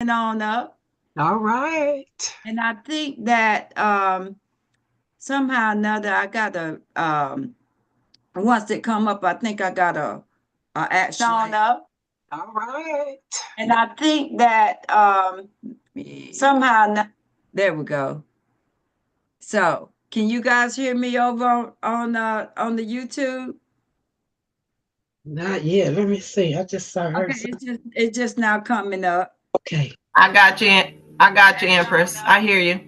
on up. All right. And I think that somehow or another I gotta once it come up, I think I gotta action on up. All right. And I think that somehow there we go. So can you guys hear me over on the YouTube? Not yet. Let me see. I just saw her. Okay, it's just now coming up. Okay. I got you. I got you, Empress. I hear you.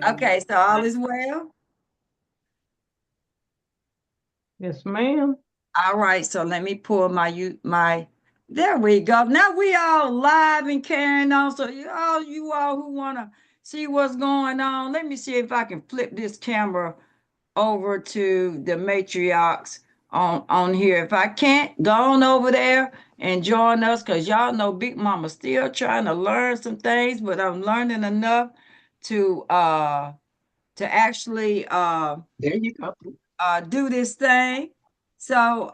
Okay, so all is well. Yes, ma'am. All right, so let me pull my there we go. Now we all live and carrying on. So you all who wanna see what's going on, let me see if I can flip this camera over to the matriarchs on here. If I can't, go on over there and join us because y'all know Big Mama still trying to learn some things, but I'm learning enough to actually There you go. do this thing. So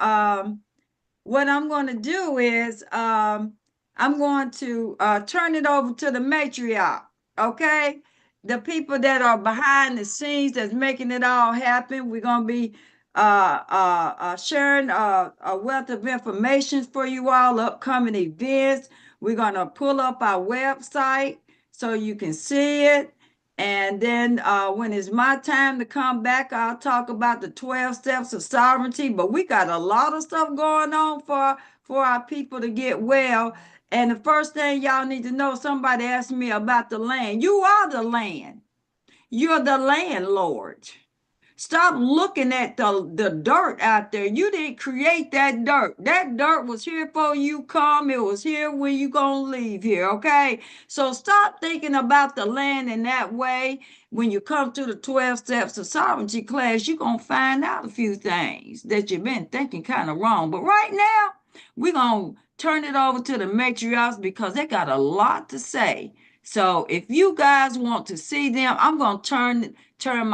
what I'm going to do is I'm going to turn it over to the matriarch. Okay, the people that are behind the scenes that's making it all happen. We're going to be sharing a wealth of information for you all, upcoming events. We're going to pull up our website so you can see it. And then when it's my time to come back, I'll talk about the 12 steps of sovereignty. But we got a lot of stuff going on for our people to get well. And the first thing y'all need to know, somebody asked me about the land. You are the land. You're the landlord. Stop looking at the dirt out there. You didn't create that dirt. That dirt was here before you come. It was here when you gonna leave here, okay? So stop thinking about the land in that way. When you come to the 12 steps of sovereignty class, you're gonna find out a few things that you've been thinking kind of wrong. But right now, we're gonna turn it over to the matriarchs because they got a lot to say. So if you guys want to see them, I'm gonna turn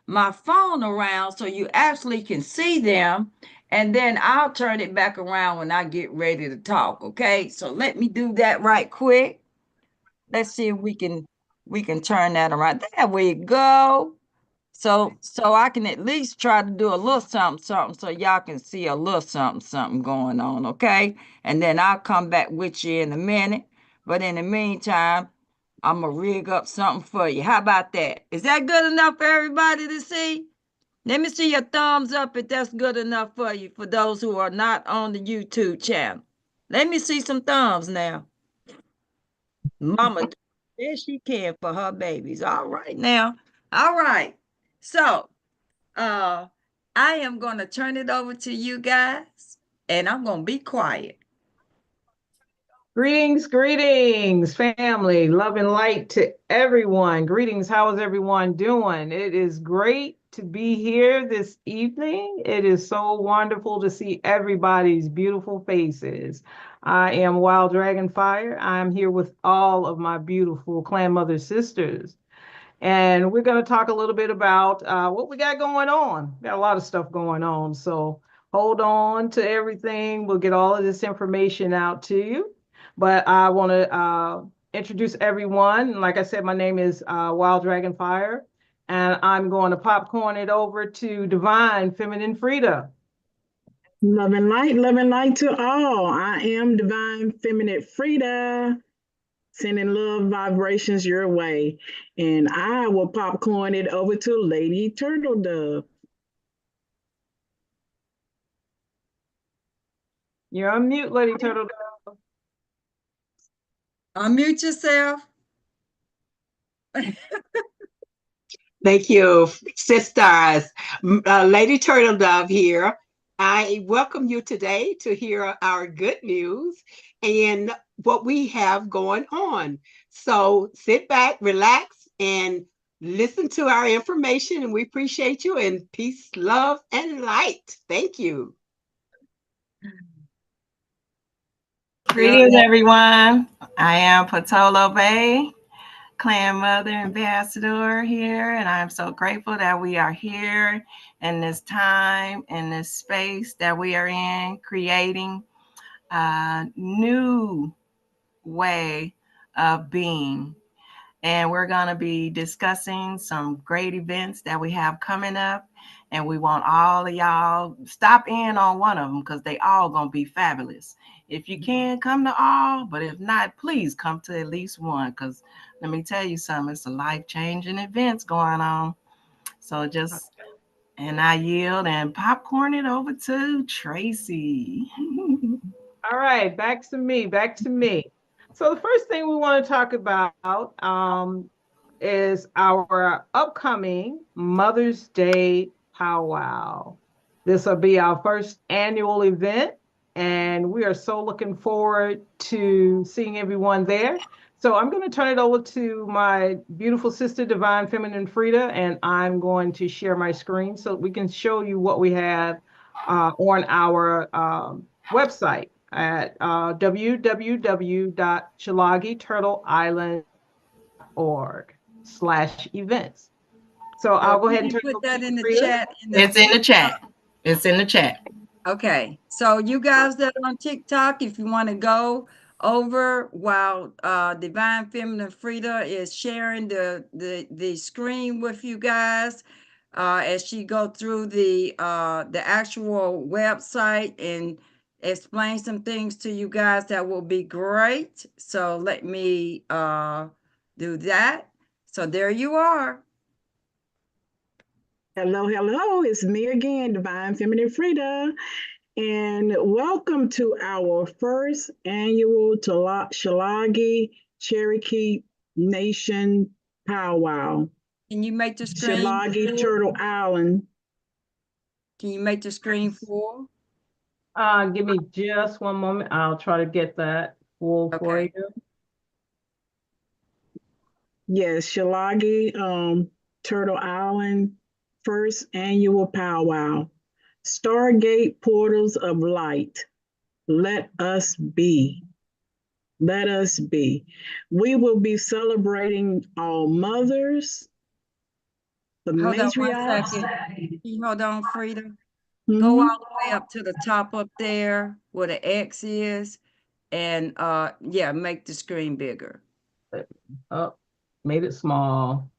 my phone around so you actually can see them, and then I'll turn it back around when I get ready to talk. Okay, so let me do that right quick. Let's see if we can turn that around. There we go. So I can at least try to do a little something something so y'all can see a little something something going on. Okay, and then I'll come back with you in a minute. But in the meantime, I'm gonna rig up something for you. How about that? Is that good enough for everybody to see? Let me see your thumbs up if that's good enough for you, for those who are not on the YouTube channel. Let me see some thumbs now. Mama do the best she can for her babies. All right now. All right. So uh I am gonna turn it over to you guys and I'm gonna be quiet. Greetings, greetings, family. Love and light to everyone. Greetings. How is everyone doing? It is great to be here this evening. It is so wonderful to see everybody's beautiful faces. I am Wild Dragonfire. I'm here with all of my beautiful clan mother sisters. And we're going to talk a little bit about what we got going on. We got a lot of stuff going on. So hold on to everything. We'll get all of this information out to you. But I want to introduce everyone. Like I said, my name is Wild Dragonfire, and I'm going to popcorn it over to Divine Feminine Frida. Love and light to all. I am Divine Feminine Frida, sending love vibrations your way. And I will popcorn it over to Lady Turtle Dove. You're on mute, Lady Turtle. Unmute yourself. Thank you, sisters. Lady Turtle Dove here. I welcome you today to hear our good news and what we have going on. So sit back, relax, and listen to our information. And we appreciate you. And peace, love, and light. Thank you. Greetings, everyone. I am Patolo Bay, Clan Mother Ambassador here, and I'm so grateful that we are here in this time, in this space that we are in, creating a new way of being. And we're going to be discussing some great events that we have coming up. And we want all of y'all stop in on one of them because they all going to be fabulous. If you can, come to all, but if not, please come to at least one, because let me tell you something, it's a life-changing events going on. So just, and I yield and popcorn it over to Tracy. All right, back to me, back to me. So the first thing we want to talk about is our upcoming Mother's Day powwow. This will be our first annual event, and we are so looking forward to seeing everyone there. So I'm going to turn it over to my beautiful sister, Divine Feminine Frida, and I'm going to share my screen so we can show you what we have on our website at www.shalagiturtleisland.org/events. So I'll go ahead and turn it Put over to that in the Frida. chat. It's in the chat. It's in the chat. Okay, so you guys that are on TikTok, if you want to go over while Divine Feminine Frida is sharing the screen with you guys as she go through the actual website and explain some things to you guys, that will be great. So let me do that. So there you are. Hello, hello. It's me again, Divine Feminine Frida. And welcome to our first annual Shalagi Cherokee Nation Powwow. Can you make the screen Shalagi full? Turtle Island. Can you make the screen full? Give me just one moment. I'll try to get that full for Okay. you. Yes, Shalagi Turtle Island first annual powwow. Stargate Portals of Light. Let us be. Let us be. We will be celebrating our mothers, the Hold on one matriarchs. second. Can you hold on, Frida? Go Mhm. all the way up to the top up there where the X is, and yeah, make the screen bigger. Oh, made it small.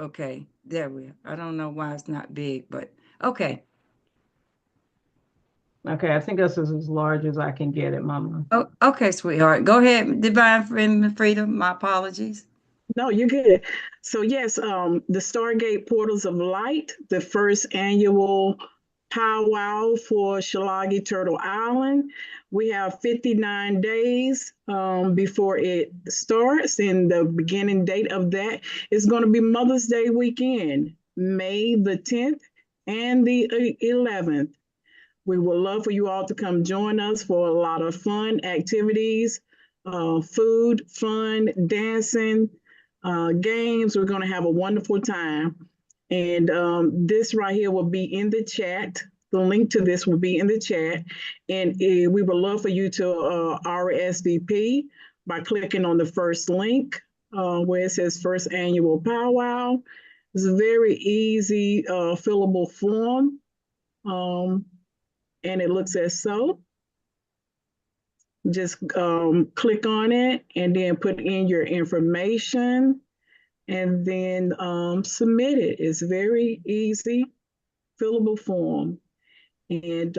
Okay, there we are. I don't know why it's not big, but okay. Okay, I think this is as large as I can get it, Mama. Oh, okay, sweetheart. Go ahead, Divine Freedom. My apologies. No, you're good. So yes, the Stargate Portals of Light, the first annual powwow for Shalagi Turtle Island. We have 59 days before it starts, and the beginning date of that is going to be Mother's Day weekend, May the 10th and the 11th. We would love for you all to come join us for a lot of fun activities, food, fun, dancing, games. We're going to have a wonderful time. And this right here will be in the chat. The link to this will be in the chat. And we would love for you to RSVP by clicking on the first link where it says First Annual Powwow. It's a very easy, fillable form. And it looks as so. Just click on it and then put in your information and then submit it. It's very easy, fillable form. And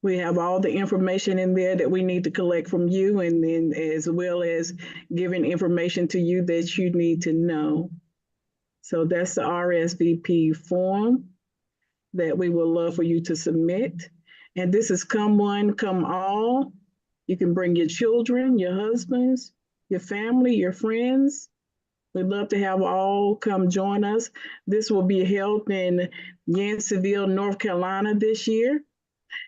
we have all the information in there that we need to collect from you, and then as well as giving information to you that you need to know. So that's the RSVP form that we would love for you to submit. And this is come one, come all. You can bring your children, your husbands, your family, your friends. We'd love to have all come join us. This will be held in Yanceyville, North Carolina this year.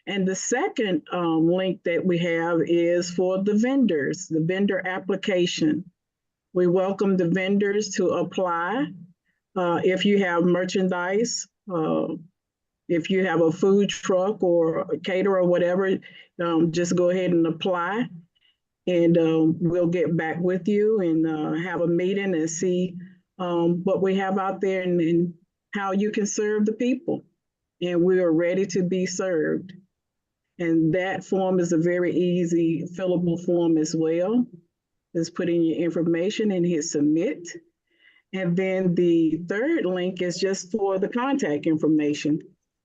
And the second link that we have is for the vendors, the vendor application. We welcome the vendors to apply. If you have merchandise, if you have a food truck or a caterer or whatever, just go ahead and apply, and we'll get back with you and have a meeting and see what we have out there and how you can serve the people. And we are ready to be served. And that form is a very easy fillable form as well. Just put in your information and hit submit. And then the third link is just for the contact information.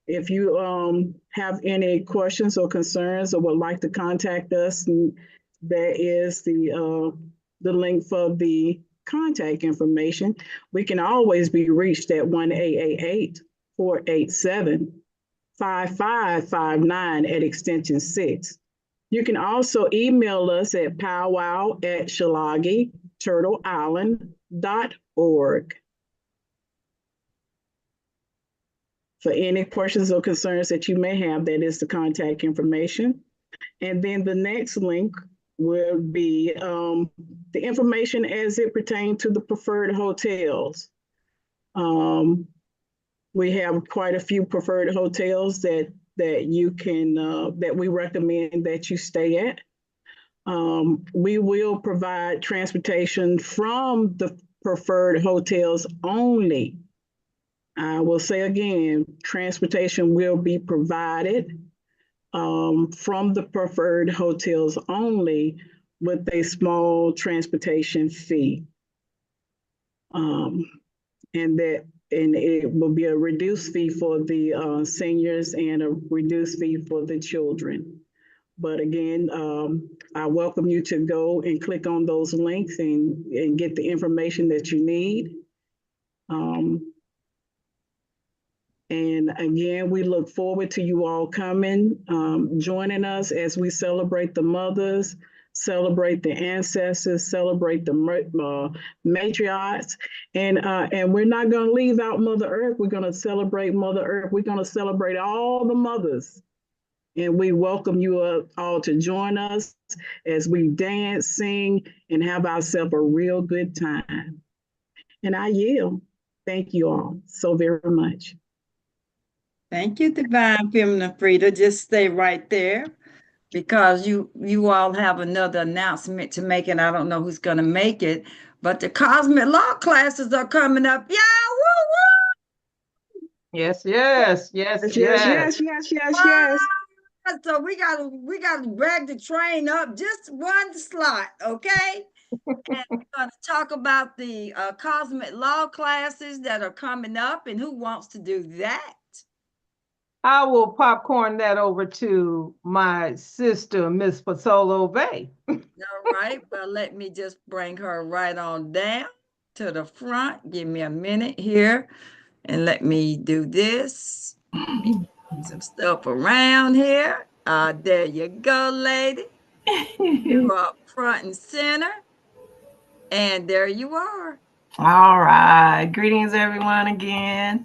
If you have any questions or concerns or would like to contact us, that is the link for the contact information. We can always be reached at 1-888-487-5559 at extension 6. You can also email us at powwow@shalagiturtleisland.org for any questions or concerns that you may have. That is the contact information. And then the next link will be the information as it pertains to the preferred hotels. We have quite a few preferred hotels that you can that we recommend that you stay at. We will provide transportation from the preferred hotels only. I will say again, transportation will be provided from the preferred hotels only with a small transportation fee. And it will be a reduced fee for the seniors and a reduced fee for the children. But again, I welcome you to go and click on those links and get the information that you need. And again, we look forward to you all coming, joining us as we celebrate the mothers, celebrate the ancestors, celebrate the matriarchs. And we're not going to leave out Mother Earth. We're going to celebrate Mother Earth. We're going to celebrate all the mothers. And we welcome you all to join us as we dance, sing, and have ourselves a real good time. And I yield. Thank you all so very much. Thank you, Divine Feminine Frida. Just stay right there because you all have another announcement to make, and I don't know who's going to make it, but the Cosmic Law classes are coming up. Yeah, woo, woo! Yes, yes, yes, Yes, yes. yes, yes, yes, yes. So we gotta drag the train up just one slot, okay? And we're gonna talk about the Cosmic Law classes that are coming up, and who wants to do that? I will popcorn that over to my sister, Miss Patolo Bay. All right, well, let me just bring her right on down to the front. Give me a minute here, and let me do this. Some stuff around here. There you go, lady. You are front and center. And there you are. All right. Greetings, everyone, again.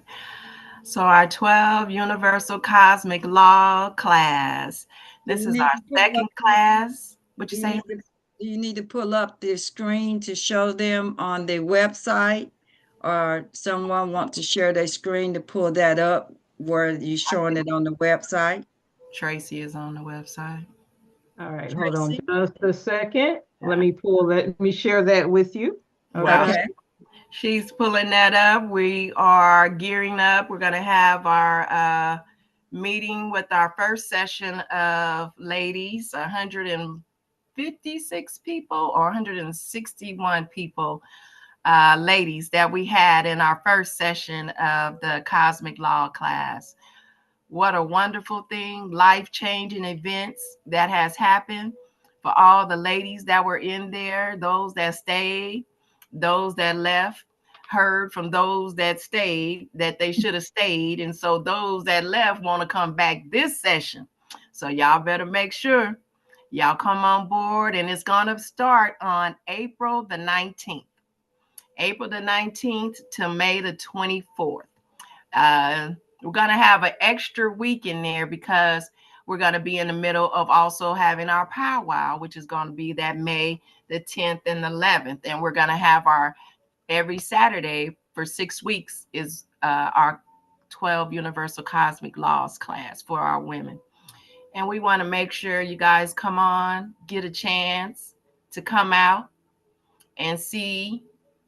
So our 12 Universal Cosmic Law class. This is our second class. What you say? Do you need to pull up the screen to show them on the website? Or someone want to share their screen to pull that up where you're showing it on the website? Tracy is on the website. All right, Tracy? hold on just a second. Let me share that with you. Okay. She's pulling that up. We are gearing up. We're going to have our meeting with our first session of ladies, 156 people or 161 people, ladies that we had in our first session of the Cosmic Law class. What a wonderful thing, life-changing events that has happened for all the ladies that were in there, those that stayed, those that left, heard from those that stayed that they should have stayed. And so those that left want to come back this session. So y'all better make sure y'all come on board, and it's going to start on April the 19th. April the 19th to May the 24th. We're going to have an extra week in there because we're going to be in the middle of also having our powwow, which is going to be that May the 10th and the 11th. And we're going to have our every Saturday for 6 weeks is our 12 Universal Cosmic Laws class for our women. And we want to make sure you guys come on, get a chance to come out and see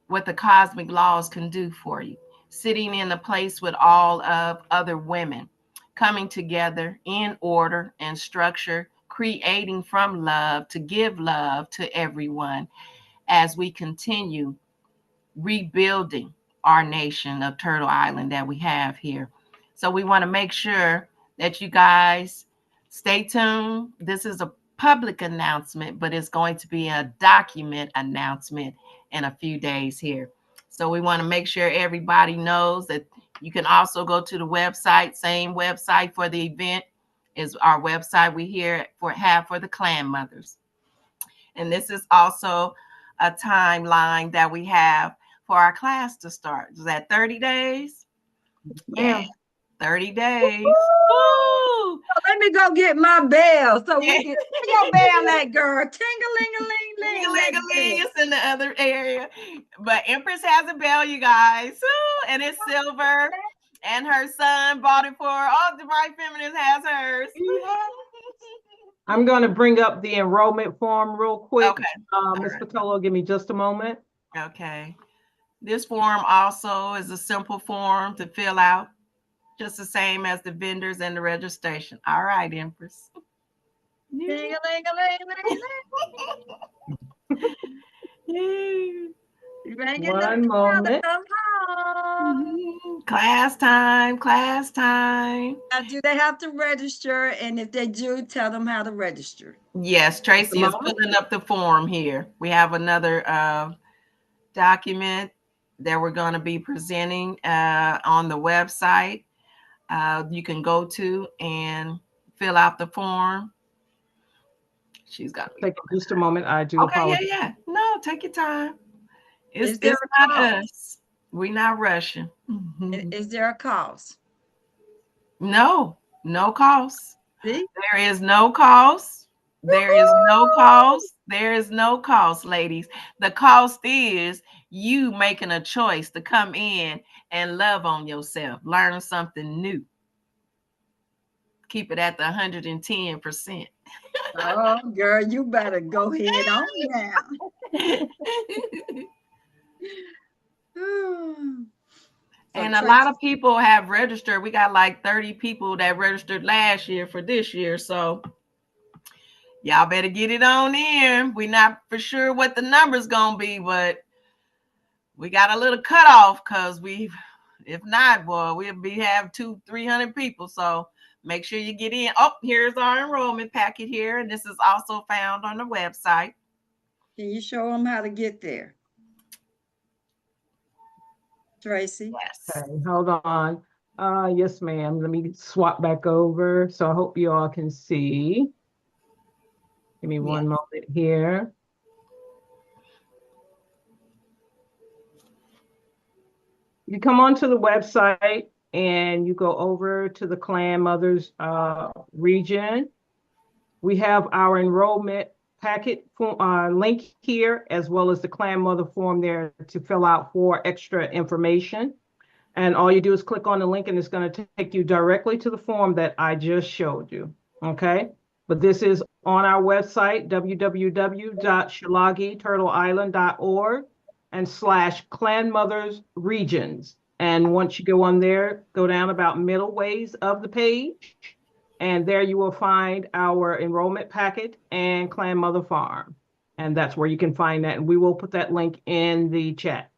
what the cosmic laws can do for you. Sitting in a place with all of other women, coming together in order and structure, creating from love to give love to everyone as we continue rebuilding our nation of Turtle Island that we have here. So we want to make sure that you guys stay tuned. This is a public announcement, but it's going to be a document announcement in a few days here. So we want to make sure everybody knows that you can also go to the website, same website for the event is our website we have for the clan mothers. And this is also a timeline that we have for our class to start. Is that 30 days? Yeah, 30 days. Woo! Let me go get my bell so we can your bell at, girl. Ting-a-ling-a-ling-ling. It's in the other area. But Empress has a bell, you guys. Ooh, and it's silver. And her son bought it for her. Oh, Divine Feminist has hers. I'm going to bring up the enrollment form real quick. Okay. Ms. Patolo, give me just a moment. Okay. This form also is a simple form to fill out, just the same as the vendors and the registration. All right, Empress. One moment. Class time, class time. Now, do they have to register? And if they do, tell them how to register. Yes, Tracy is pulling up the form here. We have another document that we're going to be presenting on the website. You can go to and fill out the form. She's got to take just a moment. I do. Okay, yeah. No, take your time. It's not us. We're not rushing. Is there a cost? No cost. See? There is no cost. There is no cost. There is no cost, ladies. The cost is you making a choice to come in and love on yourself, learn something new. Keep it at the 110%. Oh, girl, you better go ahead on now. And a lot of people have registered. We got like 30 people that registered last year for this year. So y'all better get it on in. We're not for sure what the number's going to be, but we got a little cutoff because if not, boy, we'll have 200-300 people. So make sure you get in. Oh, here's our enrollment packet here. And this is also found on the website. Can you show them how to get there? Tracy? Yes. Okay, hold on. Yes, ma'am. Let me swap back over. So I hope you all can see. Give me one moment here. You come onto the website and you go over to the Clan Mothers region. We have our enrollment packet link here, as well as the Clan Mother form there to fill out for extra information. And all you do is click on the link and it's going to take you directly to the form that I just showed you. Okay. But this is on our website, www.shalagiturtleisland.org and /Clan Mothers Regions. And once you go on there, go down about middle ways of the page. And there you will find our enrollment packet and Clan Mother Farm. And that's where you can find that. And we will put that link in the chat.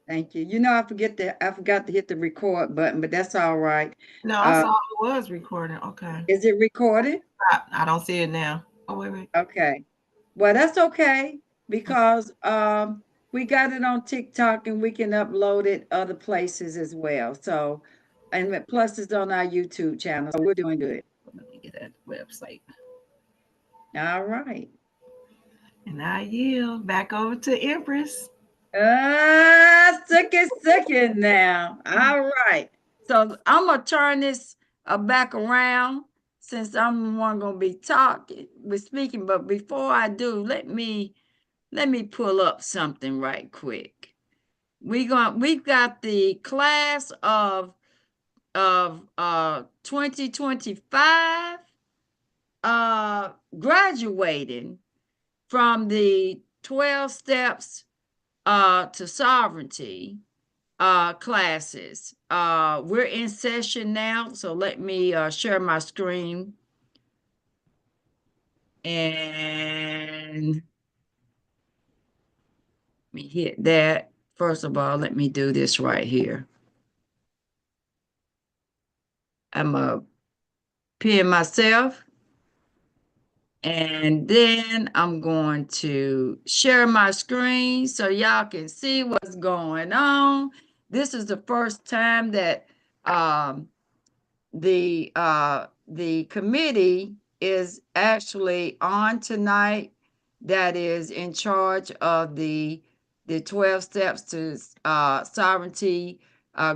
Thank you. You know, I forgot to hit the record button, but that's all right. No, I saw it was recording. Okay. Is it recorded? I don't see it now. Oh, wait. Okay. Well, that's okay because we got it on TikTok and we can upload it other places as well. So, and plus it's on our YouTube channel. So we're doing good. Let me get that website. All right. And I yield back over to Empress. Sicky now. All right. So I'm gonna turn this back around since I'm the one gonna be speaking. But before I do, let me pull up something right quick. We've got the class of 2025 graduating from the 12 steps to sovereignty. classes. We're in session now, so let me share my screen. And let me hit that. First of all, let me do this right here. I'm going to pin myself. And then I'm going to share my screen so y'all can see what's going on. This is the first time that the committee is actually on tonight, that is in charge of the 12 steps to sovereignty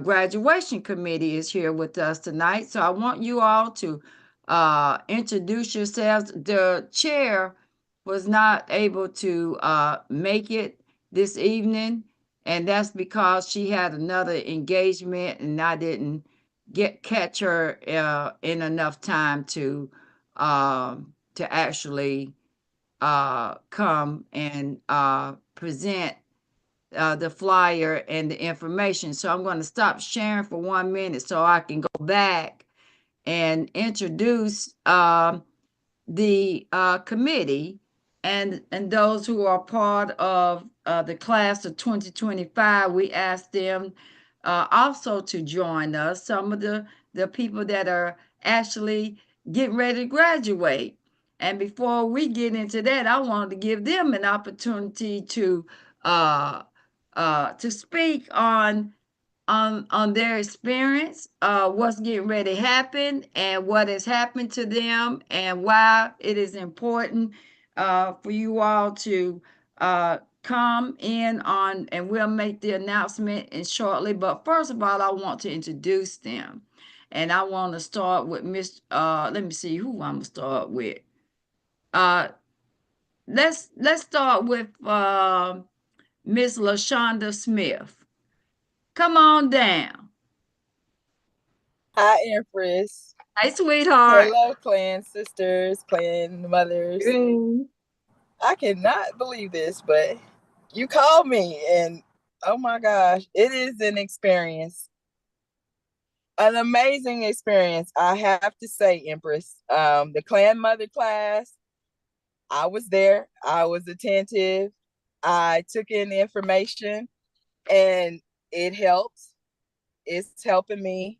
graduation committee is here with us tonight. So I want you all to introduce yourselves. The chair was not able to make it this evening, and that's because she had another engagement and I didn't catch her in enough time to actually come and present the flyer and the information. So I'm going to stop sharing for 1 minute so I can go back and introduce the committee and those who are part of the class of 2025. We asked them also to join us, some of the people that are actually getting ready to graduate. And before we get into that, I wanted to give them an opportunity to speak on their experience, what's getting ready to happen, and what has happened to them, and why it is important for you all to come in on, and we'll make the announcement in shortly. But first of all, I want to introduce them, and I want to start with Miss. Let me see who I'm gonna start with. Uh, let's start with Miss LaShonda Smith. Come on down. Hi, Empress. Hey, sweetheart. Hello, clan sisters, clan mothers. Greetings. I cannot believe this, but you called me, and oh my gosh, it is an experience. An amazing experience, I have to say, Empress. The clan mother class, I was there, I was attentive, I took in the information, and it helps. It's helping me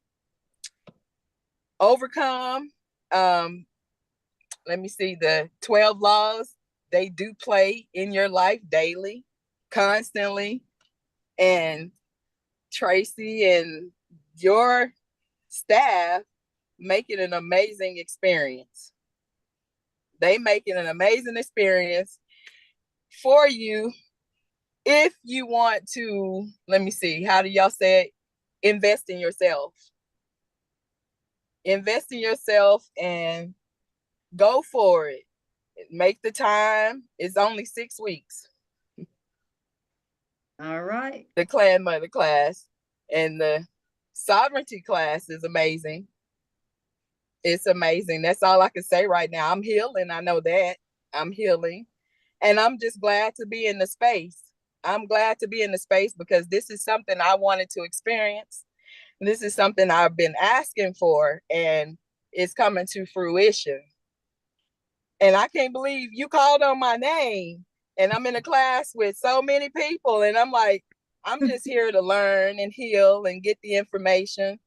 overcome let me see, the 12 laws. They do play in your life daily, constantly. And Tracy and your staff make it an amazing experience. They make it an amazing experience for you if you want to, let me see, how do y'all say it? Invest in yourself. Invest in yourself and go for it. Make the time. It's only 6 weeks. All right. The clan mother class and the sovereignty class is amazing. It's amazing. That's all I can say right now. I'm healing. I know that. I'm healing. And I'm just glad to be in the space. I'm glad to be in the space because this is something I wanted to experience. This is something I've been asking for, and it's coming to fruition. And I can't believe you called on my name, and I'm in a class with so many people, and I'm like, I'm just here to learn and heal and get the information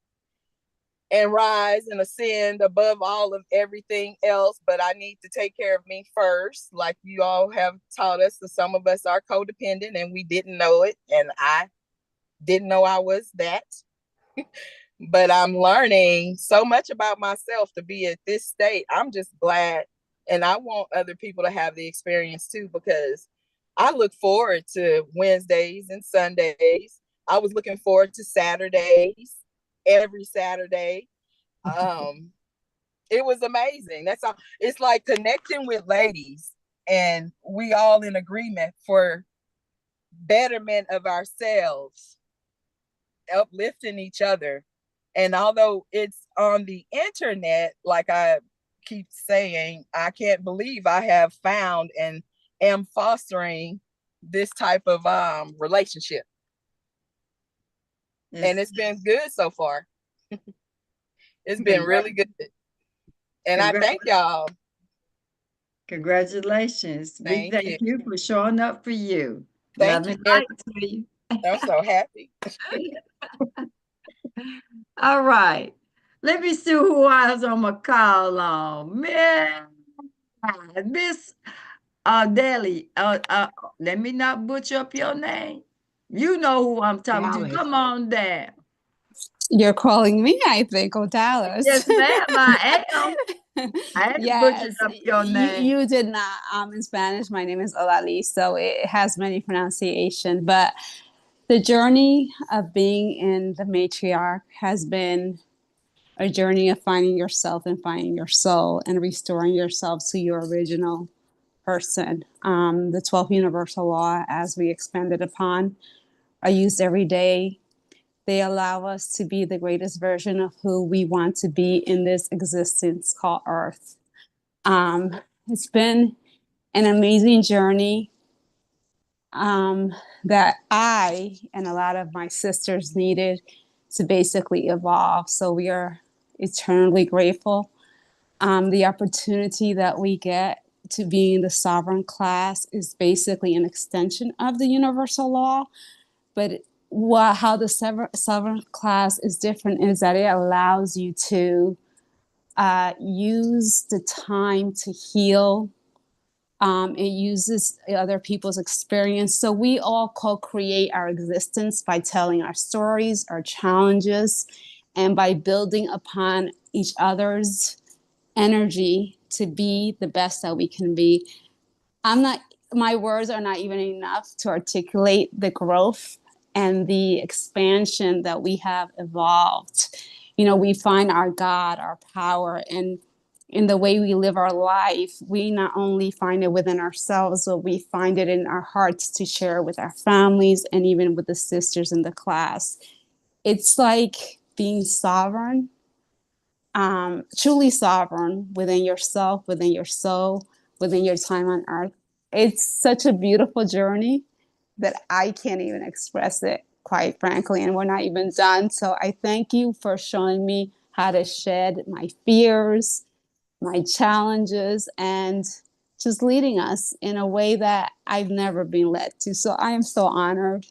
and rise and ascend above all of everything else. But I need to take care of me first, like you all have taught us. So some of us are codependent and we didn't know it, and I didn't know I was that. But I'm learning so much about myself to be at this state. I'm just glad. And I want other people to have the experience too, because I look forward to Wednesdays and Sundays. I was looking forward to Saturdays, every Saturday. It was amazing. That's all. It's like connecting with ladies and we all in agreement for betterment of ourselves, uplifting each other. And although it's on the internet, like I keep saying, I can't believe I have found and am fostering this type of relationship. and it's been good so far. It's been really good. And I thank y'all. Congratulations. We Thank you. thank you for showing up for you. Thank Love you. and light to you. I'm so happy. All right. Let me see who else I'm gonna call on. Miss Deli. Let me not butcher up your name. You know who I'm talking to. Dallas. Come on down. You're calling me, I think, oh Dallas. Yes, ma'am, I am. I had to butcher Yes, up your name. you did not. In Spanish, my name is Olali, so it has many pronunciation. But the journey of being in the matriarch has been a journey of finding yourself and finding your soul and restoring yourself to your original person. The 12 universal law, as we expanded upon, are used every day. They allow us to be the greatest version of who we want to be in this existence called Earth. It's been an amazing journey that I and a lot of my sisters needed to basically evolve. So we are eternally grateful. The opportunity that we get to be in the sovereign class is basically an extension of the universal law. But how the sovereign class is different is that it allows you to use the time to heal. It uses other people's experience. So we all co-create our existence by telling our stories, our challenges, and by building upon each other's energy to be the best that we can be. My words are not even enough to articulate the growth and the expansion that we have evolved. We find our God, our power, and in the way we live our life, we not only find it within ourselves, but we find it in our hearts to share with our families and even with the sisters in the class. It's like being sovereign, truly sovereign within yourself, within your soul, within your time on earth. It's such a beautiful journey that I can't even express it, quite frankly, and we're not even done. So I thank you for showing me how to shed my fears, my challenges, and just leading us in a way that I've never been led to. So I am so honored.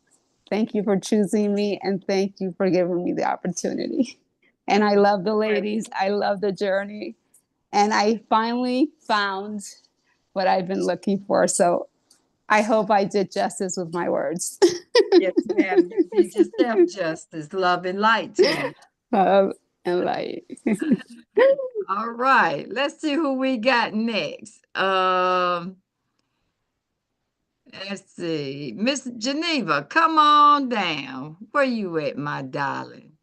Thank you for choosing me, and thank you for giving me the opportunity. And I love the ladies. I love the journey. And I finally found what I've been looking for. So I hope I did justice with my words. Yes, ma'am. You did yourself justice. Love and light to you. Love and light. All right. Let's see who we got next. Let's see. Miss Geneva, come on down. Where you at, my darling?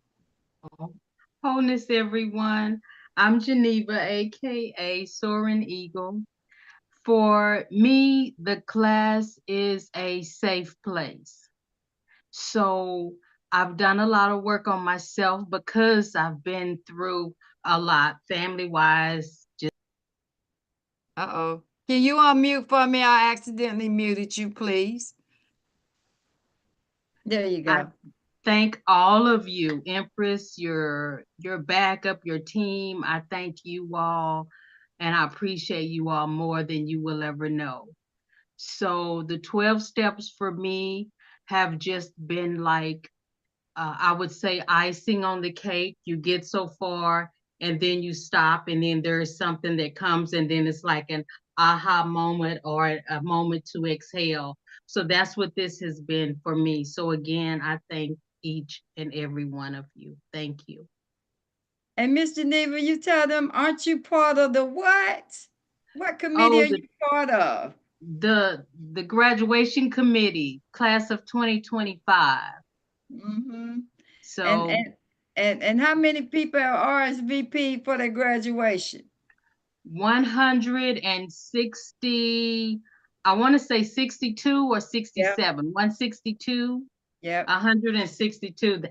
Wholeness, everyone. I'm Geneva, aka Soaring Eagle. For me, the class is a safe place. So I've done a lot of work on myself because I've been through a lot, family wise. Uh-oh. Can you unmute for me? I accidentally muted you, please. There you I go. thank all of you, Empress, your backup, your team. I thank you all, and I appreciate you all more than you will ever know. So the 12 steps for me have just been like, I would say icing on the cake. You get so far and then you stop, and then there's something that comes, and then it's like an aha moment or a moment to exhale. So that's what this has been for me. So again, I thank each and every one of you. Thank you. And Miss Geneva, you tell them, aren't you part of the what? What committee Oh, are you part of? the graduation committee, class of 2025. Mm-hmm. And So and and how many people are RSVP for the graduation? 160, I want to say 62 or Yep, 67, 162, yep. 162.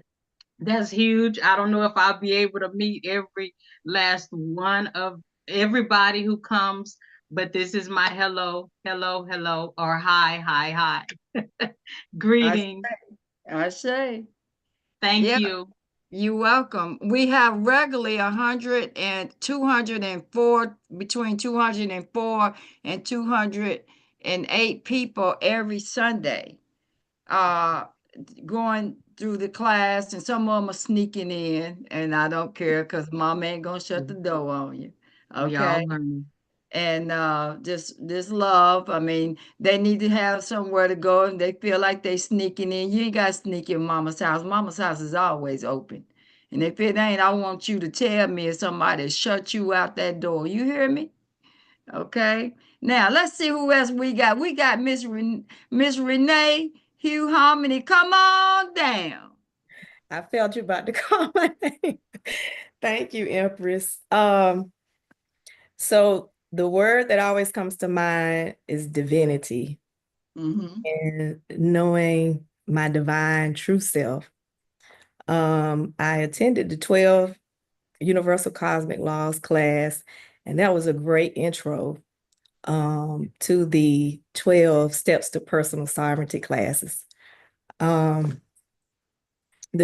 That's huge. I don't know if I'll be able to meet every last one of everybody who comes, but this is my hello, hello, hello, or hi, hi, hi. I Greetings. I say. Thank you. You're welcome. We have regularly 100 and 204, between 204 and 208 people every Sunday, going through the class, and some of them are sneaking in, and I don't care because mom ain't gonna shut the door on you. We all Okay. learning. And just love. I mean, they need to have somewhere to go, and they feel like they sneaking in. You ain't got to sneak in mama's house. Mama's house is always open. And if it ain't, I want you to tell me if somebody shut you out that door. You hear me? Okay. Now let's see who else we got. We got Miss Renee Hugh Harmony. Come on down. I felt you about to call my name. Thank you, Empress. So the word that always comes to mind is divinity and knowing my divine true self. I attended the 12 Universal Cosmic Laws class, and that was a great intro to the 12 Steps to Personal Sovereignty classes. The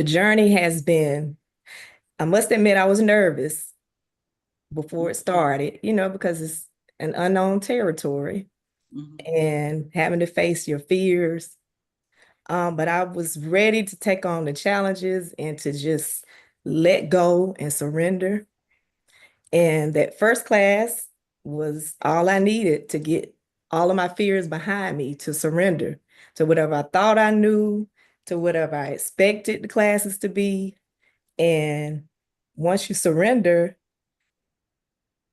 journey has been, I must admit, I was nervous before it started, because it's an unknown territory and having to face your fears. But I was ready to take on the challenges and to just let go and surrender. And that first class was all I needed to get all of my fears behind me, to surrender to whatever I thought I knew, to whatever I expected the classes to be. And once you surrender,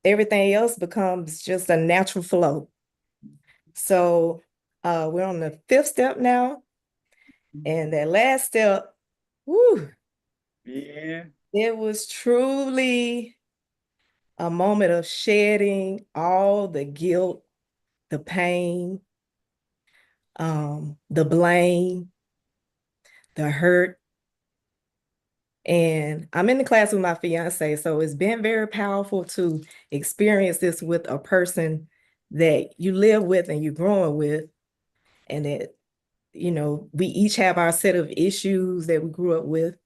everything else becomes just a natural flow. So we're on the 5th step now. And that last step, whoo, Yeah. it was truly a moment of shedding all the guilt, the pain, the blame, the hurt. And I'm in the class with my fiance, so it's been very powerful to experience this with a person that you live with and you're growing with, and that, we each have our set of issues that we grew up with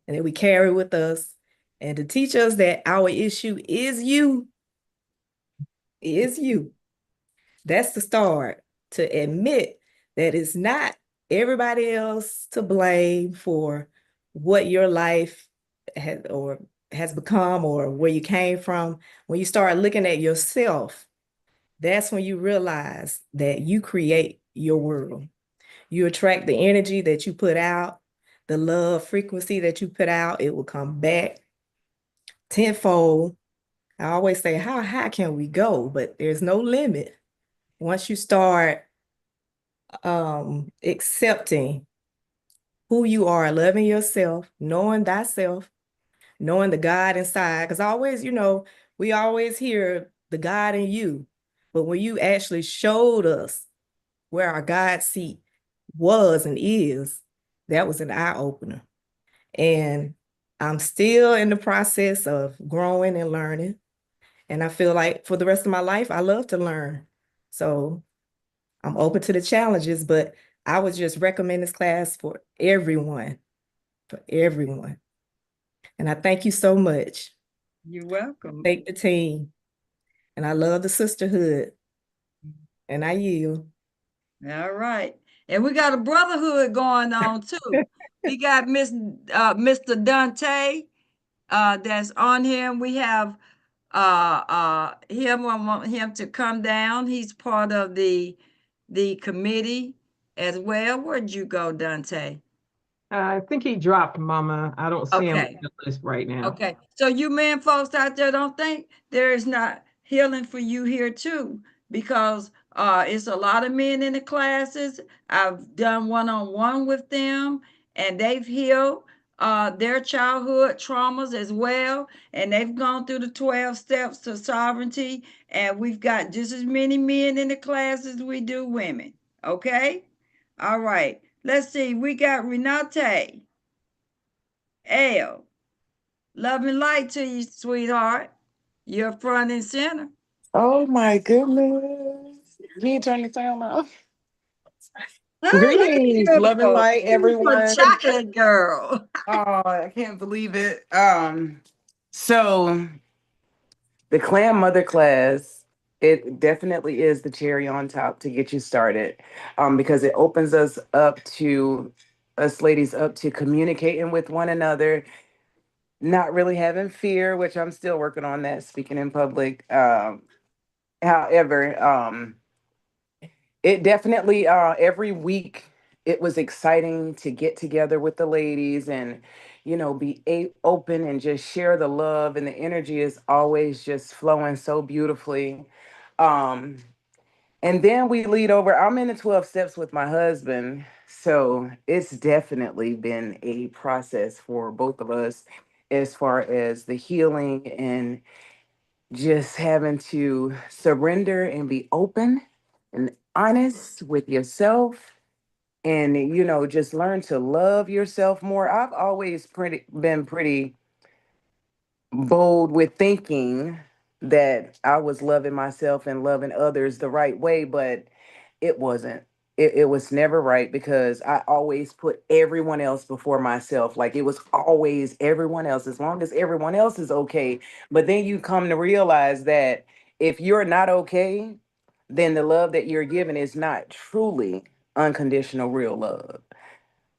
and that we carry with us. And to teach us that our issue is you. That's the start, to admit that it's not everybody else to blame for what your life has become or where you came from. When you start looking at yourself, that's when you realize that you create your world. You attract the energy that you put out, the love frequency that you put out, it will come back tenfold. I always say, how high can we go? But there's no limit. Once you start accepting who you are, loving yourself, knowing thyself, knowing the God inside. Because always, we always hear the God in you. But when you actually showed us where our God seat was and is, that was an eye-opener. And I'm still in the process of growing and learning. And I feel like for the rest of my life, I love to learn. So I'm open to the challenges, but I would just recommend this class for everyone, And I thank you so much. You're welcome. Thank the team. And I love the sisterhood. And I yield. All right. And we got a brotherhood going on too. We got Mr. Dante that's on here. We have him. I want him to come down. He's part of the committee as well. Where'd you go, Dante? I think he dropped, Mama. I don't see him on Okay. the list right now. Okay. So you men folks out there don't think there is not healing for you here too, because it's a lot of men in the classes. I've done one-on-one with them, and they've healed their childhood traumas as well, and they've gone through the 12 steps to sovereignty, and we've got just as many men in the class as we do women. Okay? All right. Let's see. We got Renate L. Love and light to you, sweetheart. You're front and center. Oh my goodness. You ain't turn the sound off. Greetings, love and light, everyone. Chocolate girl. Oh, I can't believe it. So the Clam Mother class, it definitely is the cherry on top to get you started, because it opens us ladies up to communicating with one another, not really having fear, which I'm still working on that, speaking in public. However, it definitely every week it was exciting to get together with the ladies and be open and just share the love, and the energy is always just flowing so beautifully. um and then we lead over. I'm in the 12 steps with my husband, so it's definitely been a process for both of us as far as the healing and just having to surrender and be open and honest with yourself, and just learn to love yourself more. I've always been pretty bold with thinking that I was loving myself and loving others the right way, but it wasn't. It was never right, because I always put everyone else before myself. Like, it was always everyone else, as long as everyone else is okay. But then you come to realize that if you're not okay, then the love that you're giving is not truly unconditional, real love.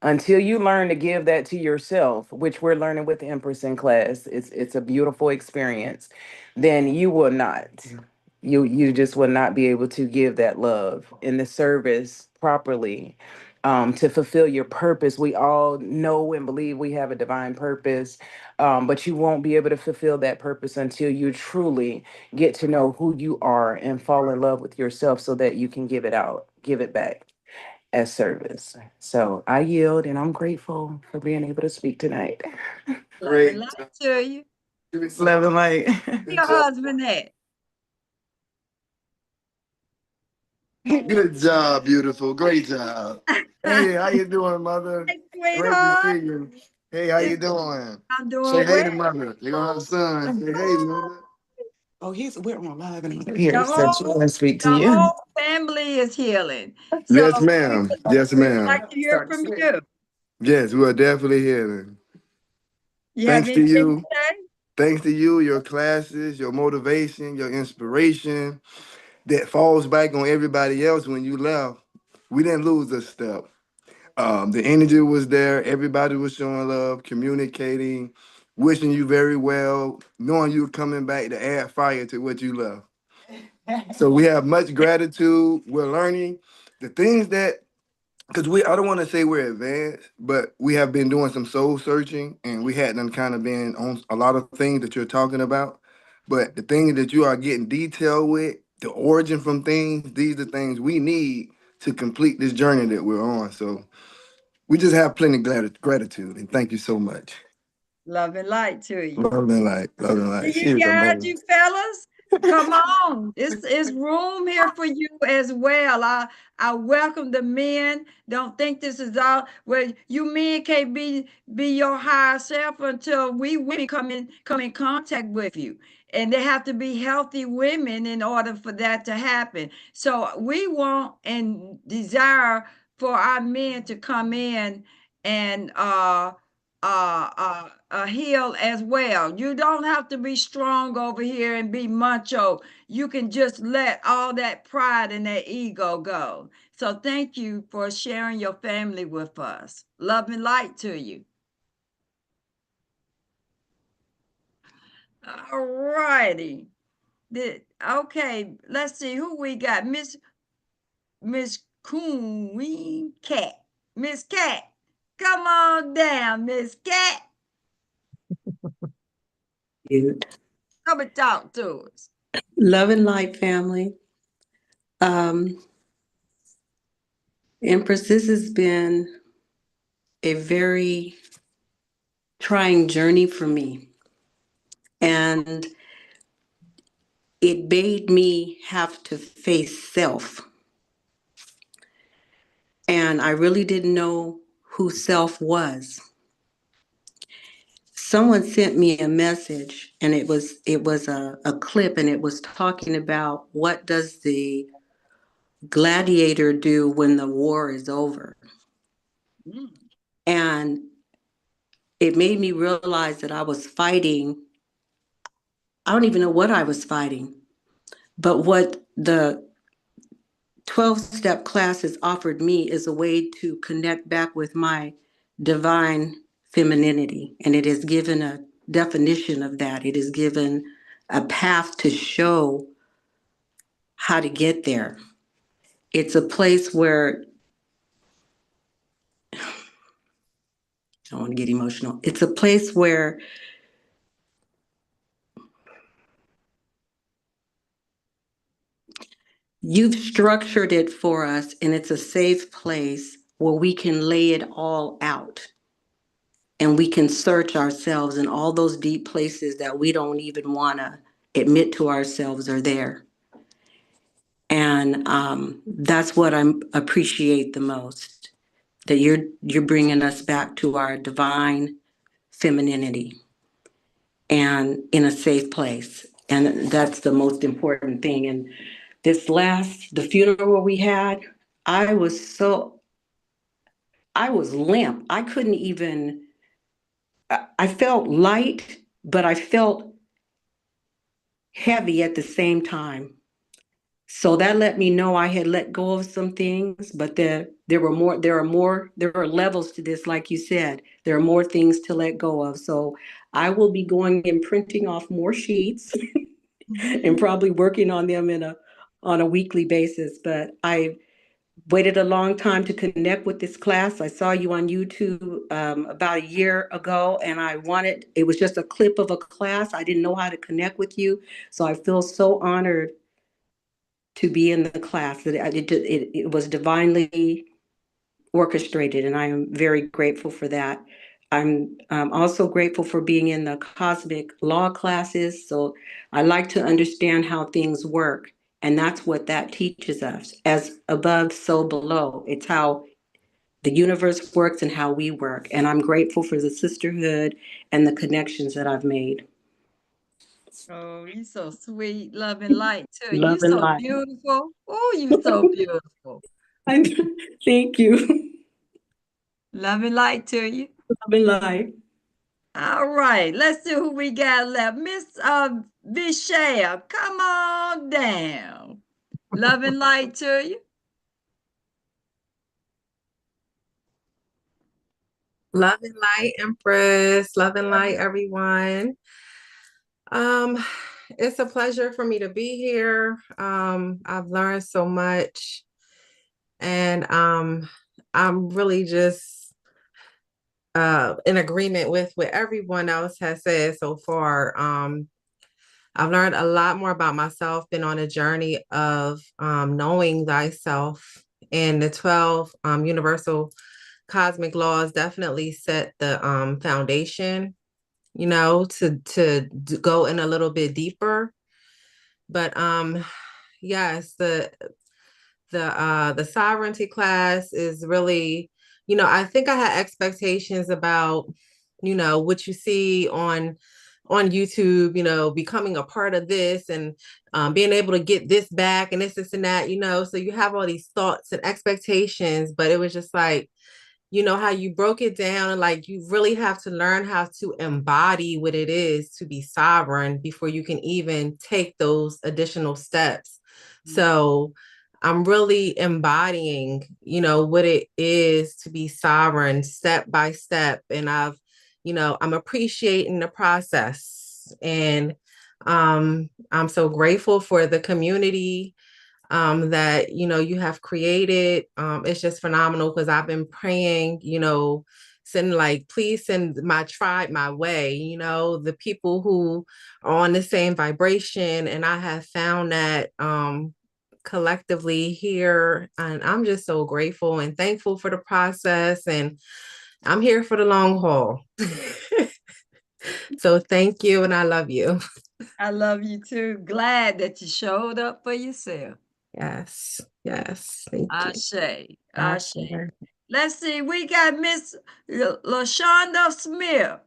Until you learn to give that to yourself, which we're learning with the Empress in class, it's a beautiful experience. Then you will not, you just will not be able to give that love in the service properly, to fulfill your purpose. We all know and believe we have a divine purpose, but you won't be able to fulfill that purpose until you truly get to know who you are and fall in love with yourself, so that you can give it out, give it back as service. So I yield, and I'm grateful for being able to speak tonight. Love and light to you. Love and light. Where your husband at? Good job, beautiful. Great job. Hey, how you doing, mother? Hey, Great to sweetheart. see you. Hey, how you doing? I'm Say doing hey to well. mother. You gonna have son. Say hey, mother. Oh, we're on live and here, The so she whole, want to speak to the you. whole family is healing. So Yes, ma'am. Yes, we would ma'am. like to hear from you. Yes, we are definitely hearing. You have Thanks to anything to you. say? Thanks to you, your classes, your motivation, your inspiration that falls back on everybody else when you left. We didn't lose a step. The energy was there. Everybody was showing love, communicating, wishing you very well, knowing you were coming back to add fire to what you love. So we have much gratitude. We're learning the things that, because I don't want to say we're advanced, but we have been doing some soul searching, and we hadn't kind of been on a lot of things that you're talking about. But the things that you are getting detailed with, the origin from things, these are things we need to complete this journey that we're on. So we just have plenty of gratitude, and thank you so much. Love and light to you. Love and light, love and light. See She you is guys, amazing. you fellas. Come on. It's room here for you as well. I welcome the men. Don't think this is all. Well, you men can't be your higher self until we women come in contact with you. And they have to be healthy women in order for that to happen. So we want and desire for our men to come in and heal as well. You don't have to be strong over here and be macho. You can just let all that pride and that ego go. So thank you for sharing your family with us. Love and light to you. All righty. Okay, let's see who we got. Miss Queen Cat. Miss Cat. Come on down, Miss Cat. Cute. Come and talk to us. Love and light family. Um, Empress, this has been a very trying journey for me. And it made me have to face self. And I really didn't know who self was. Someone sent me a message, and it was a clip, and it was talking about what does the gladiator do when the war is over. And it made me realize that I was fighting. I don't even know what I was fighting, but what the 12-step class has offered me is a way to connect back with my divine femininity. And it has given a definition of that. It has given a path to show how to get there. It's a place where, I don't want to get emotional. It's a place where you've structured it for us, and it's a safe place where we can lay it all out. And we can search ourselves in all those deep places that we don't even want to admit to ourselves are there. And that's what I appreciate the most, that you're bringing us back to our divine femininity and in a safe place. And that's the most important thing. And the funeral we had, I was limp. I couldn't even, I felt light, but I felt heavy at the same time. So that let me know I had let go of some things, but there are levels to this, like you said. There are more things to let go of. So I will be going and printing off more sheets and probably working on them on a weekly basis. But I waited a long time to connect with this class. I saw you on YouTube about a year ago, and it was just a clip of a class. I didn't know how to connect with you. So I feel so honored to be in the class. It was divinely orchestrated, and I am very grateful for that. I'm also grateful for being in the cosmic law classes. So I like to understand how things work. And that's what that teaches us. As above, so below. It's how the universe works and how we work. And I'm grateful for the sisterhood and the connections that I've made. Oh, you so sweet. Love and light too. Love You and so light. beautiful. Oh, you so beautiful. Thank you. Love and light to you. Love and light. All right, let's see who we got left. Miss Vishaya, come on down. Love and light to you. Love and light, Empress. Love and light, everyone. It's a pleasure for me to be here. I've learned so much, and I'm really just in agreement with what everyone else has said so far. I've learned a lot more about myself, been on a journey of knowing thyself, and the 12 universal cosmic laws definitely set the foundation, to go in a little bit deeper. But yes, the sovereignty class is really, I think I had expectations about, what you see on YouTube, becoming a part of this and being able to get this back and this and that, so you have all these thoughts and expectations, but it was just like, how you broke it down, and like you really have to learn how to embody what it is to be sovereign before you can even take those additional steps. So I'm really embodying, what it is to be sovereign step by step. And I'm appreciating the process. And I'm so grateful for the community that you have created. It's just phenomenal, because I've been praying, please send my tribe my way, the people who are on the same vibration. And I have found that collectively here, and I'm just so grateful and thankful for the process, and I'm here for the long haul. So thank you, and I love you. I love you too. Glad that you showed up for yourself. Yes, thank you. Ashe, Ashe. Let's see, we got Miss LaShonda Smith.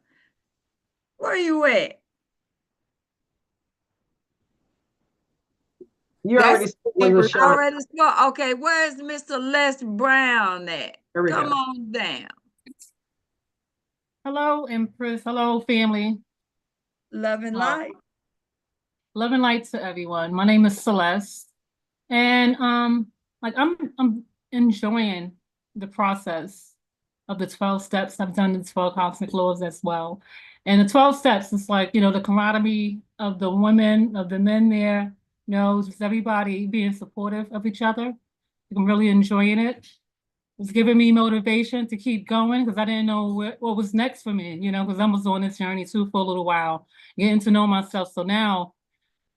Where you at? You That's already spoke with Empress. LaShawn. Already spoke. Okay, where's Mr. Les Brown at? There we Come go. on down. Hello, Empress. Hello, family. Love and light. Love and light to everyone. My name is Celeste, and like I'm enjoying the process of the 12 steps. I've done the 12 cosmic laws as well, and the 12 steps is like the camaraderie of the women, of the men there. Just everybody being supportive of each other. I'm really enjoying it. It's giving me motivation to keep going because I didn't know what was next for me, because I was on this journey too for a little while, getting to know myself. So now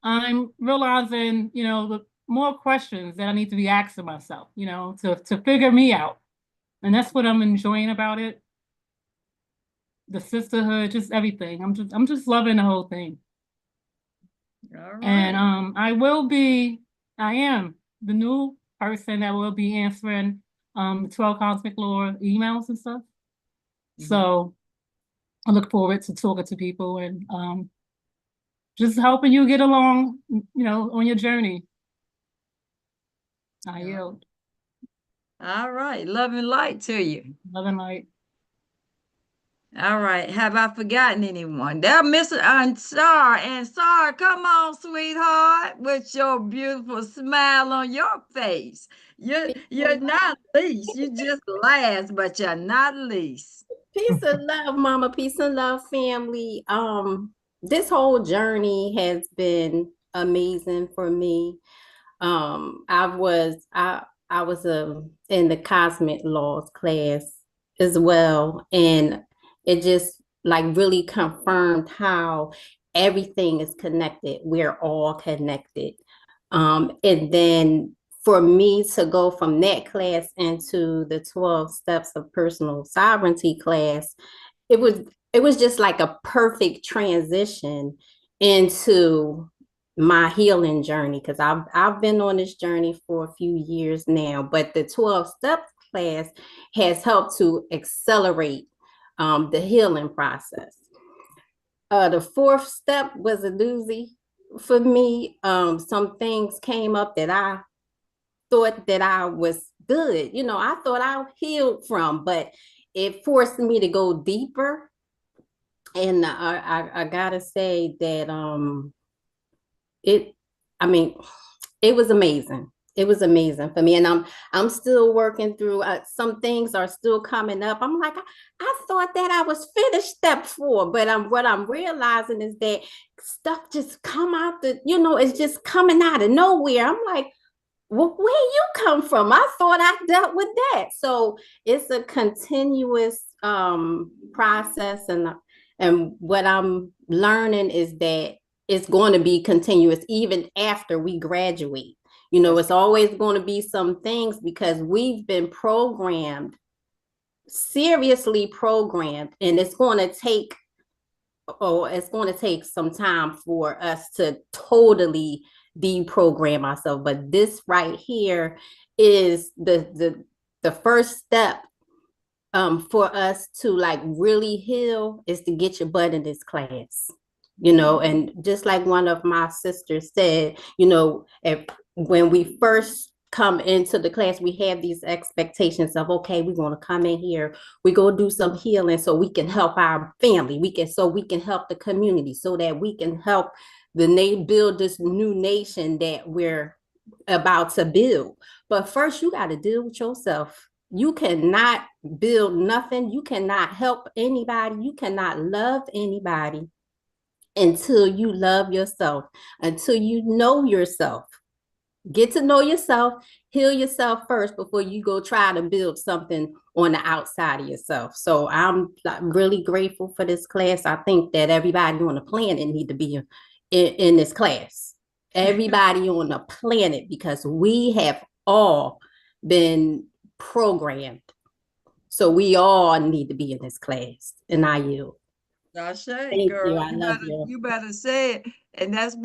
I'm realizing, the more questions that I need to be asking myself, to figure me out. And that's what I'm enjoying about it. The sisterhood, just everything. I'm just loving the whole thing. All right. And I am the new person that will be answering 12 cosmic law emails and stuff. So I look forward to talking to people and just helping you get along, on your journey. I yield. All right. Love and light to you. Love and light. All right. Have I forgotten anyone? There, Mr. Ansar. Ansar, come on, sweetheart, with your beautiful smile on your face. You're not least. You just last, but you're not least. Peace and love, mama. Peace and love, family. This whole journey has been amazing for me. I was in the cosmic laws class as well, and it just like really confirmed how everything is connected. We're all connected. And then for me to go from that class into the 12 steps of personal sovereignty class, it was just like a perfect transition into my healing journey, because I've been on this journey for a few years now, but the 12 steps class has helped to accelerate the healing process. The fourth step was a doozy for me. Some things came up that I thought that I was good. I thought I healed from, but it forced me to go deeper. And I gotta say that it was amazing. It was amazing for me, and I'm still working through. Some things are still coming up. I'm like, I thought that I was finished step 4, but what I'm realizing is that stuff just come out it's just coming out of nowhere. I'm like, well, where you come from? I thought I dealt with that. So it's a continuous process, and what I'm learning is that it's going to be continuous even after we graduate. It's always going to be some things because we've been programmed, seriously programmed, and it's going to take some time for us to totally deprogram ourselves. But this right here is the first step for us to like really heal, is to get your butt in this class. And just like one of my sisters said, when we first come into the class, we have these expectations of, okay, we're going to come in here, we go do some healing so we can help our family, we can help the community, so that we can help build this new nation that we're about to build. But first, you got to deal with yourself. You cannot build nothing. You cannot help anybody. You cannot love anybody until you love yourself, until you know yourself. Get to know yourself, heal yourself first before you go try to build something on the outside of yourself. So I'm really grateful for this class. I think that everybody on the planet need to be in this class. Everybody on the planet, because we have all been programmed. So we all need to be in this class. And I yield. Thank girl, you. I love you. You better say it. And that's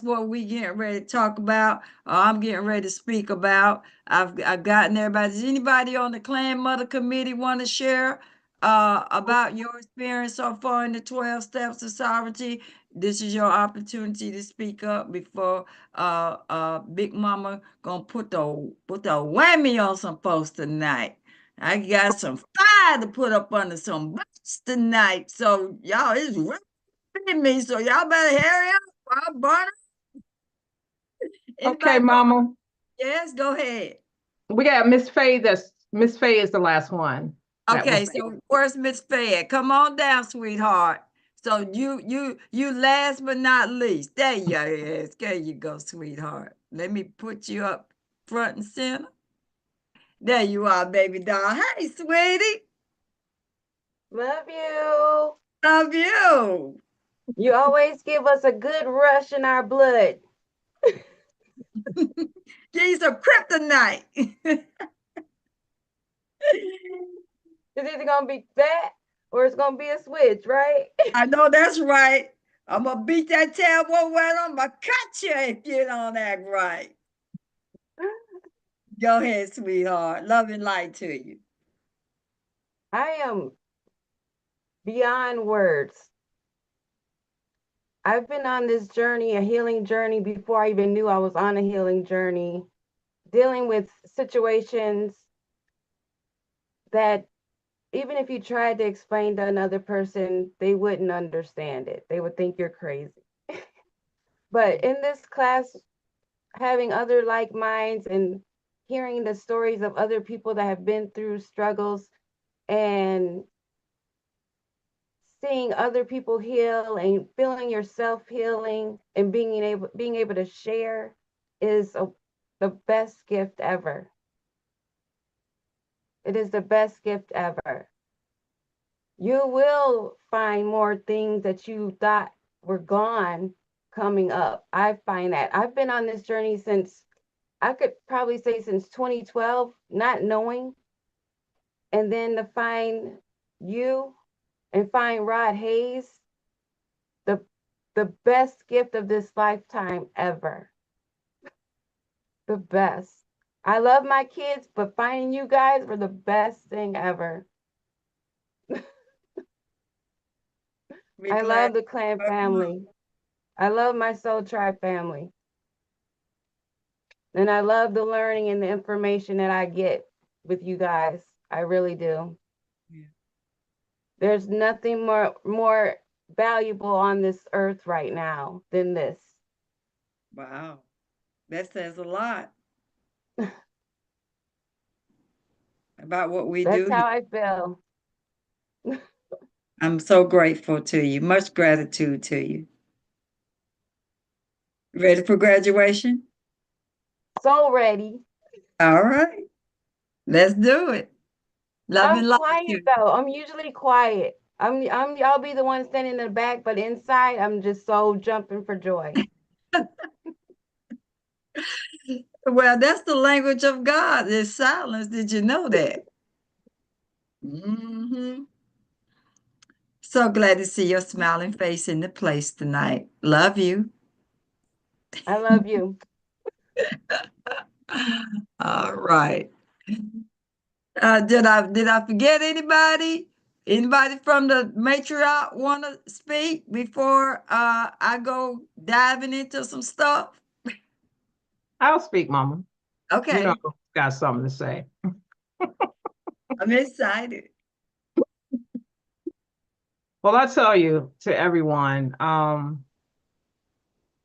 what we getting ready to talk about. I'm getting ready to speak about. I've gotten everybody. Does anybody on the Clan Mother Committee want to share about your experience so far in the 12 steps of sovereignty? this is your opportunity to speak up before Big Mama gonna put the whammy on some folks tonight. I got some fire to put up under some butts tonight. So y'all, it's really me. So y'all better hurry up. I'll burn it. Okay, Mama. Yes, go ahead. We got Miss Faye. Miss Faye is the last one. Okay, so where's Miss Faye? Come on down, sweetheart. So you last but not least. There you is. There you go, sweetheart. Let me put you up front and center. There you are, baby doll. Hey, sweetie. Love you. Love you. You always give us a good rush in our blood. Give some kryptonite. It's either gonna be that or it's gonna be a switch, right? I know that's right. I'm gonna beat that terrible wet. I'm gonna cut you if you don't act right. Go ahead, sweetheart. Love and light to you. I am beyond words. I've been on this journey, a healing journey, before I even knew I was on a healing journey, dealing with situations that even if you tried to explain to another person, they wouldn't understand it. They would think you're crazy. But in this class, having other like minds and hearing the stories of other people that have been through struggles and seeing other people heal and feeling yourself healing and being able to share is the best gift ever. It is the best gift ever. You will find more things that you thought were gone coming up. I find that I've been on this journey since, I could probably say since 2012, not knowing. And then to find you and find Rod Hayes, the best gift of this lifetime ever. The best. I love my kids, but finding you guys were the best thing ever. I love the clan family. I love my Soul Tribe family. And I love the learning and the information that I get with you guys. I really do. Yeah. There's nothing more valuable on this earth right now than this. Wow. That says a lot about what we do. That's how I feel. I'm so grateful to you. Much gratitude to you. Ready for graduation? So ready. All right. Let's do it. Love I'm and light quiet though. I'm usually quiet. I'll be the one standing in the back, but inside I'm just so jumping for joy. Well, that's the language of God, is silence. Did you know that? Mm-hmm. So glad to see your smiling face in the place tonight. Love you. I love you. All right. Did I forget anybody? Anybody from the matriarch want to speak before I go diving into some stuff? I'll speak, Mama. Okay. You know, I've got something to say. I'm excited. Well, I tell you, to everyone,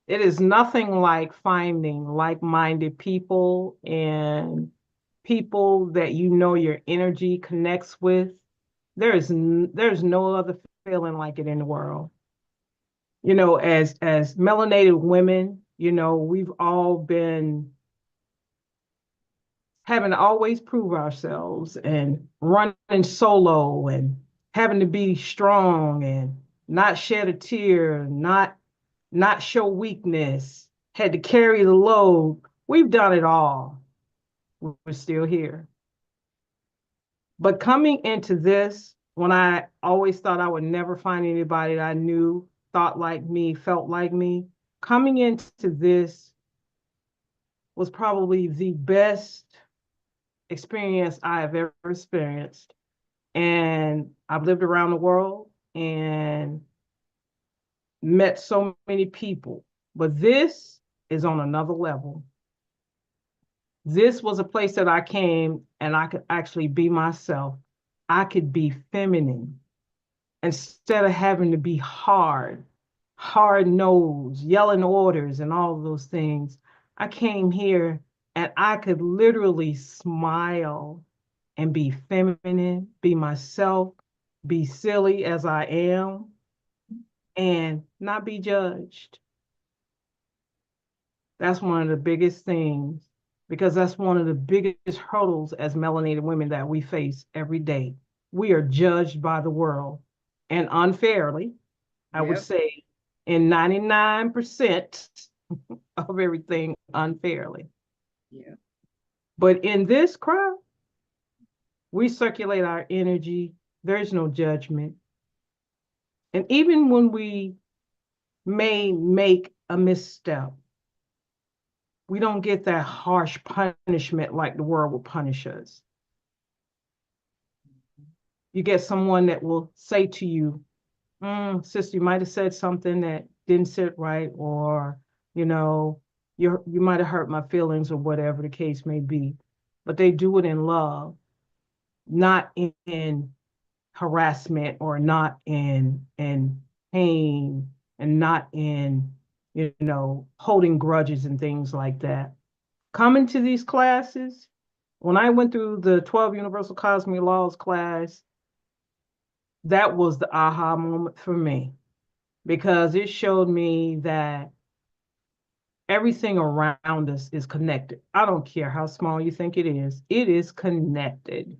it is nothing like finding like-minded people and people that you know your energy connects with. There's no other feeling like it in the world. You know, as melanated women, you know, we've all been having to always prove ourselves and running solo and having to be strong and not shed a tear, not show weakness, had to carry the load. We've done it all. We're still here. But coming into this, when I always thought I would never find anybody that I knew thought like me, felt like me, coming into this was probably the best experience I have ever experienced. And I've lived around the world, and met so many people, but this is on another level. This was a place that I came and I could actually be myself. I could be feminine instead of having to be hard nosed, yelling orders and all of those things. I came here and I could literally smile and be feminine, be myself, be silly as I am, and not be judged. That's one of the biggest things because that's one of the biggest hurdles as melanated women that we face every day. We are judged by the world and unfairly, I would say, in 99% of everything unfairly. Yeah. But in this crowd, we circulate our energy. There's no judgment. And even when we may make a misstep, we don't get that harsh punishment like the world will punish us. You get someone that will say to you, sister, you might have said something that didn't sit right, or, you know, you might have hurt my feelings or whatever the case may be. But they do it in love, not in harassment or not in pain and not in, holding grudges and things like that. Coming to these classes, when I went through the 12 Universal Cosmic Laws class, that was the aha moment for me because it showed me that everything around us is connected. I don't care how small you think it is connected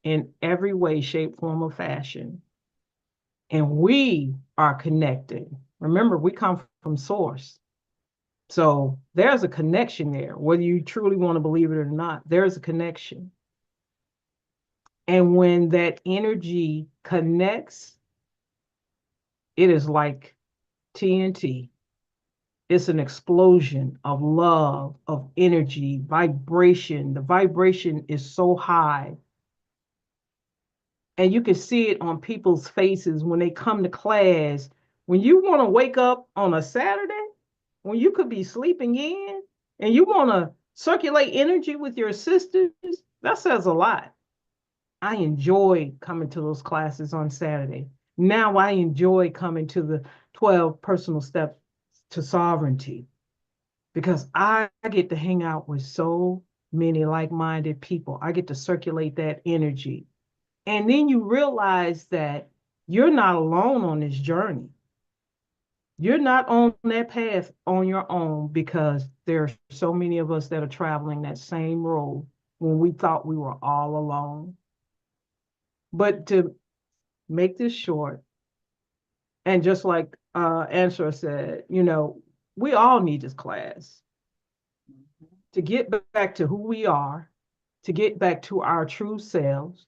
in every way, shape, form, or fashion. And we are connected. Remember, we come from source. So there's a connection there, whether you truly want to believe it or not, there's a connection. And when that energy connects, it is like TNT. It's an explosion of love, of energy, vibration. The vibration is so high. And you can see it on people's faces when they come to class. When you want to wake up on a Saturday, when you could be sleeping in and you want to circulate energy with your sisters, that says a lot. I enjoy coming to those classes on Saturday. Now I enjoy coming to the 12 personal steps to sovereignty because I get to hang out with so many like-minded people. I get to circulate that energy. And then you realize that you're not alone on this journey. You're not on that path on your own because there are so many of us that are traveling that same road when we thought we were all alone. But to make this short, and just like Answer said, we all need this class to get back to who we are, to get back to our true selves,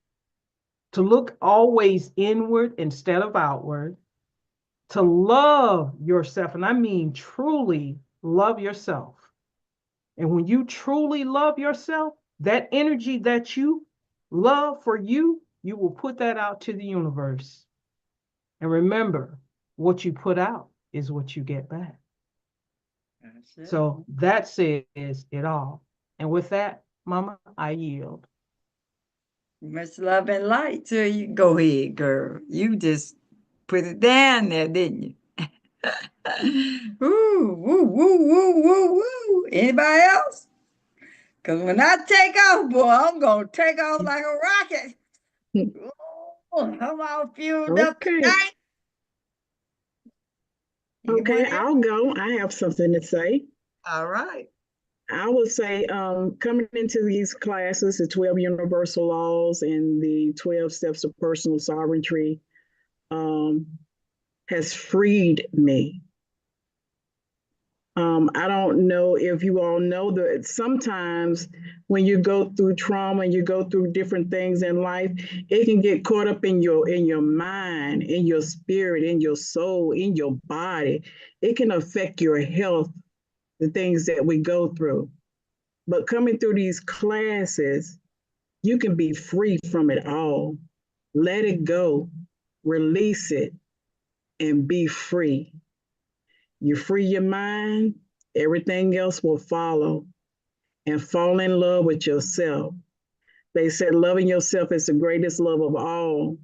to look always inward instead of outward, to love yourself. And I mean truly love yourself. And when you truly love yourself, that energy that you love for you, you will put that out to the universe. And remember, what you put out is what you get back. So that says it all. And with that, Mama, I yield. Much love and light to you. Go ahead, girl. You just put it down there, didn't you? Woo, woo, woo, woo, woo, woo. Anybody else? Because when I take off, boy, I'm going to take off like a rocket. Ooh, I'm all fueled up tonight. Okay, I'll go. I have something to say. All right. I would say coming into these classes, the 12 Universal Laws and the 12 Steps to Personal Sovereignty has freed me. I don't know if you all know that sometimes when you go through trauma and you go through different things in life, it can get caught up in your mind, in your spirit, in your soul, in your body. It can affect your health, the things that we go through. But coming through these classes, you can be free from it all. Let it go, release it, and be free. You free your mind, everything else will follow. And fall in love with yourself. They said loving yourself is the greatest love of all.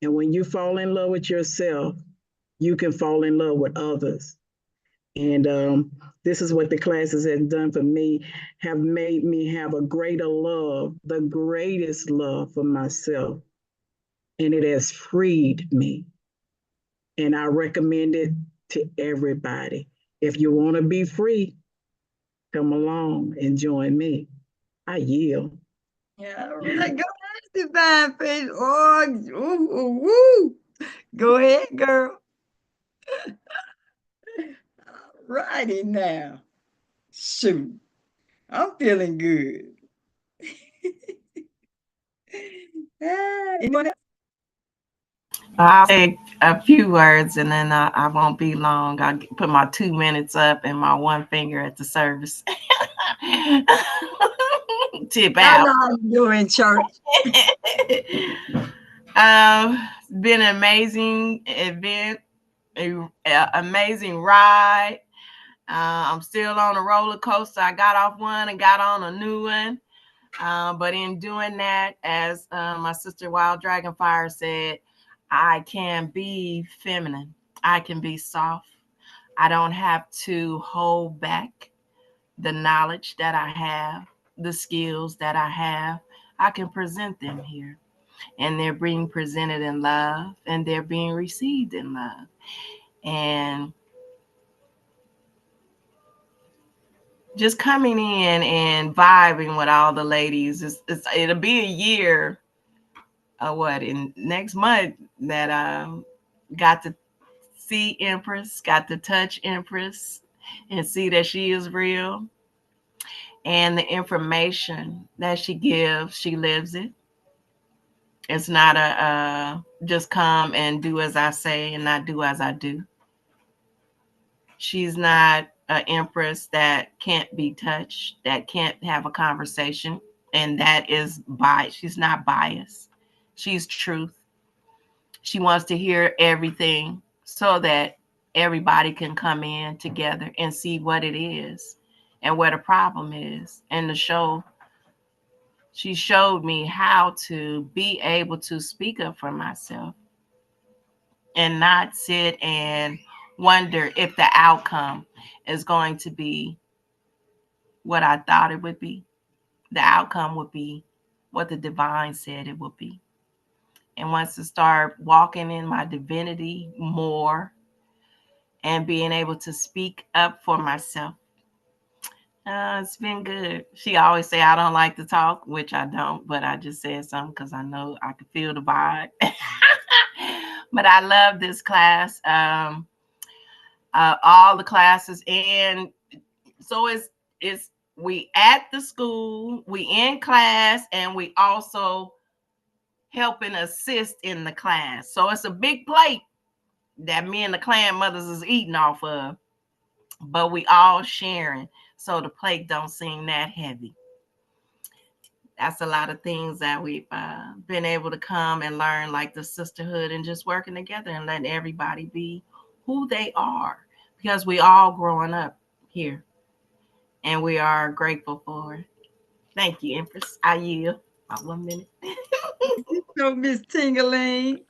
And when you fall in love with yourself, you can fall in love with others. And this is what the classes have done for me, have made me have a greater love, the greatest love for myself. And it has freed me. And I recommend it to everybody. If you want to be free, come along and join me. I yield. Yeah, all right. Go ahead, Divine Face. Oh, ooh, ooh, woo. Go ahead, girl. All righty now. Shoot. I'm feeling good. Anyone else? I'll say a few words and then I won't be long. I'll put my 2 minutes up and my one finger at the service. Tip How out. long you in church? It's been an amazing event, an amazing ride. I'm still on a roller coaster. I got off one and got on a new one. But in doing that, as my sister Wild Dragonfire said, I can be feminine. I can be soft. I don't have to hold back the knowledge that I have, the skills that I have. I can present them here. And they're being presented in love and they're being received in love. And just coming in and vibing with all the ladies, it'll be a year in next month that got to see Empress, got to touch Empress and see that she is real. And the information that she gives, she lives it. It's not a just come and do as I say and not do as I do. She's not an Empress that can't be touched, that can't have a conversation, and that is biased. She's not biased. She's truth. She wants to hear everything so that everybody can come in together and see what it is and where the problem is. And the show, she showed me how to be able to speak up for myself and not sit and wonder if the outcome is going to be what I thought it would be. The outcome would be what the divine said it would be. And once I start walking in my divinity more and being able to speak up for myself, it's been good. She always say I don't like to talk, which I don't, but I just said something because I know I could feel the vibe. But I love this class, all the classes, and so it's we at the school, we in class, and we also help and assist in the class. So it's a big plate that me and the clan mothers is eating off of, but we all sharing, so the plate don't seem that heavy. That's a lot of things that we've been able to come and learn, like the sisterhood and just working together and letting everybody be who they are, because we all growing up here and we are grateful for it. Thank you, Empress. I yield. About 1 minute. So, Miss Tingaling.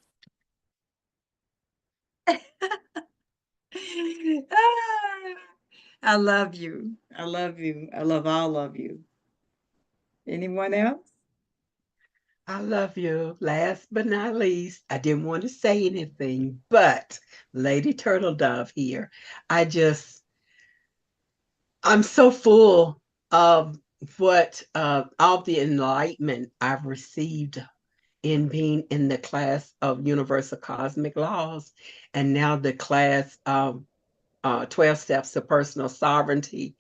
I love you. I love you. I love all of you. Anyone else? I love you. Last but not least, I didn't want to say anything, but Lady Turtle Dove here. I'm so full of what all the enlightenment I've received in being in the class of Universal Cosmic Laws, and now the class of 12 Steps to Personal Sovereignty,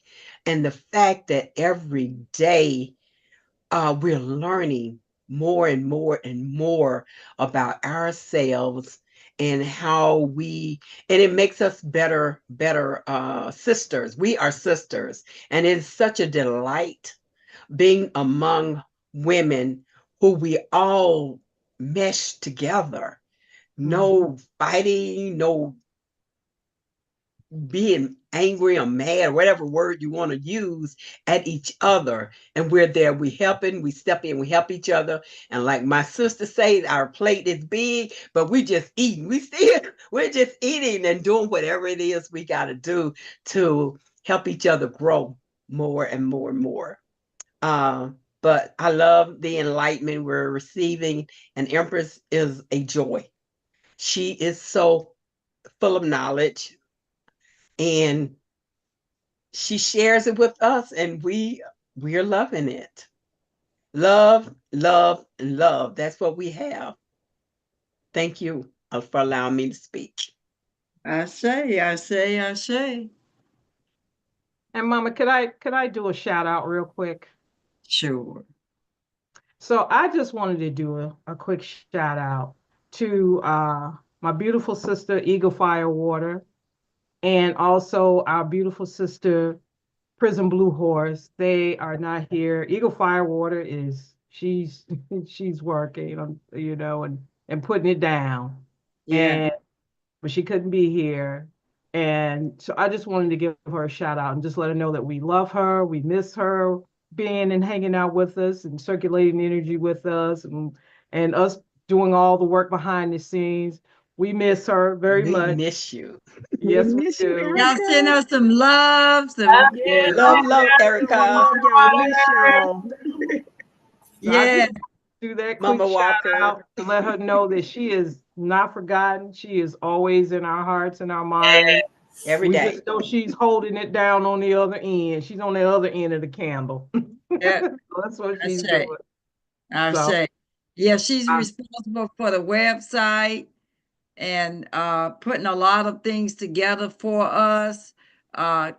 and the fact that every day we're learning more and more and more about ourselves and and it makes us better sisters. We are sisters, and it's such a delight being among women who we all mesh together. No fighting, no being angry or mad, or whatever word you want to use, at each other. And we're there, we helping, we step in, we help each other. And like my sister said, our plate is big, but we just eating. We're just eating and doing whatever it is we got to do to help each other grow more and more and more. But I love the enlightenment we're receiving, and Empress is a joy. She is so full of knowledge, and she shares it with us, and we're loving it. Love, love, and love. That's what we have. Thank you for allowing me to speak. I say. And Mama, could I do a shout out real quick? Sure. So I just wanted to do a quick shout out to my beautiful sister Eagle Fire Water, and also our beautiful sister Prism Blue Horse. They are not here. Eagle Firewater is she's working, and putting it down. Yeah. And but she couldn't be here. And so I just wanted to give her a shout out and just let her know that we love her, we miss her being and hanging out with us and circulating energy with us, and us doing all the work behind the scenes. We miss her very We much. miss you. We Yes, we miss you, do. Y'all send Erica. us some love, some Yeah, Love, love, We Erica. love y'all. Miss y'all. so I yeah. just do that quick Mama shout Walker. out to let her know that she is not forgotten. She is always in our hearts and our minds. Every We day. just know she's holding it down on the other end. She's on the other end of the candle. Yeah. That's what I she's say. doing. I So say. Yeah, she's um, responsible for the website and putting a lot of things together for us,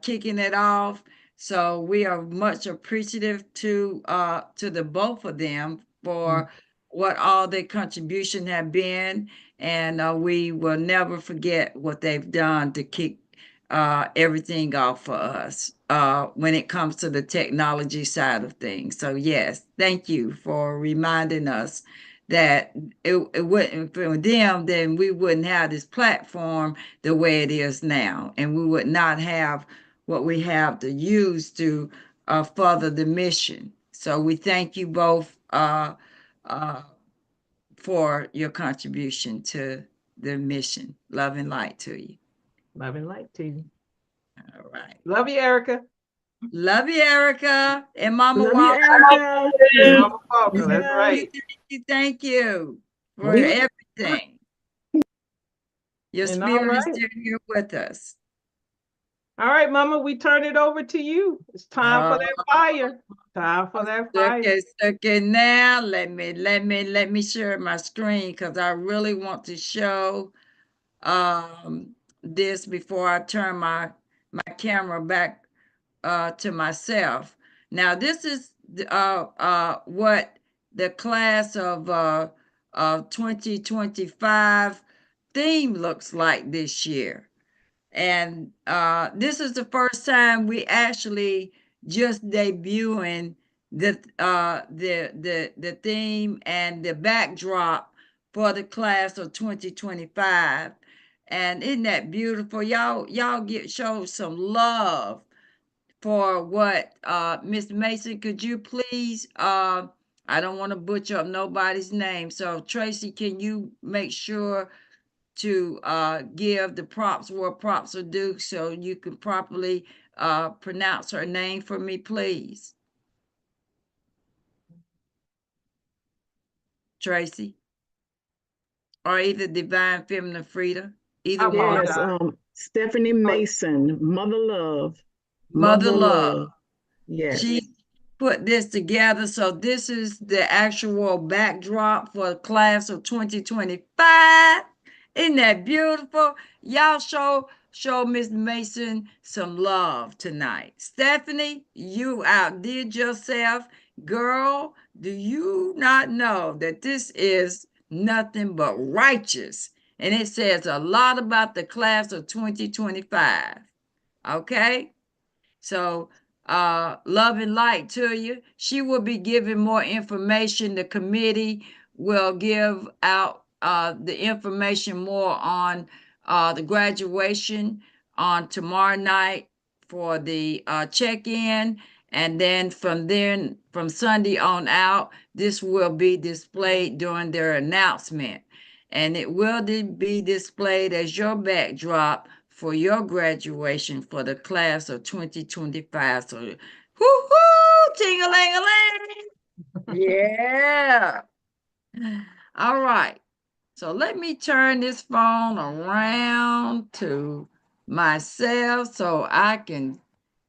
kicking it off. So we are much appreciative to the both of them for what all their contribution have been, and we will never forget what they've done to kick everything off for us when it comes to the technology side of things. So yes, thank you for reminding us that it wouldn't for them, then we wouldn't have this platform the way it is now, and we would not have what we have to use to further the mission. So we thank you both uh, for your contribution to the mission. Love and light to you. love and light to you. All right. Love you, Erica. Love you, Erica and Mama Love you, Walker. Erica. And Mama Miss Walker. That's ya. right. Thank you for We everything. Your And all spirit is right. still here with us. All right, Mama, we turn it over to you. It's time for that fire. Time for that fire. Okay, now let me share my screen because I really want to show this before I turn my camera back to myself. Now this is what the class of 2025 theme looks like this year. And this is the first time we actually just debuting the theme and the backdrop for the class of 2025. And isn't that beautiful? Y'all get show some love for what Miss Mason, could you please I don't want to butcher up nobody's name. So Tracy, can you make sure to give the props where props are due so you can properly pronounce her name for me, please? Tracy, or either Divine Feminine Frida, I either one. Yes, apologize. Stephanie Mason, Mother Love. Mother Mother Love. Love. Yes. She put this together. So this is the actual backdrop for the class of 2025. Isn't that beautiful? Y'all show Miss Mason some love tonight. Stephanie, you outdid yourself. Girl, do you not know that this is nothing but righteous? And it says a lot about the class of 2025. Okay? So love and light to you. She will be giving more information. The committee will give out the information more on the graduation on tomorrow night for the check-in. And then from Sunday on out, this will be displayed during their announcement. And it will be displayed as your backdrop for your graduation for the class of 2025. So, whoo-hoo, ting-a-ling-a-ling. Yeah. All right. So let me turn this phone around to myself so I can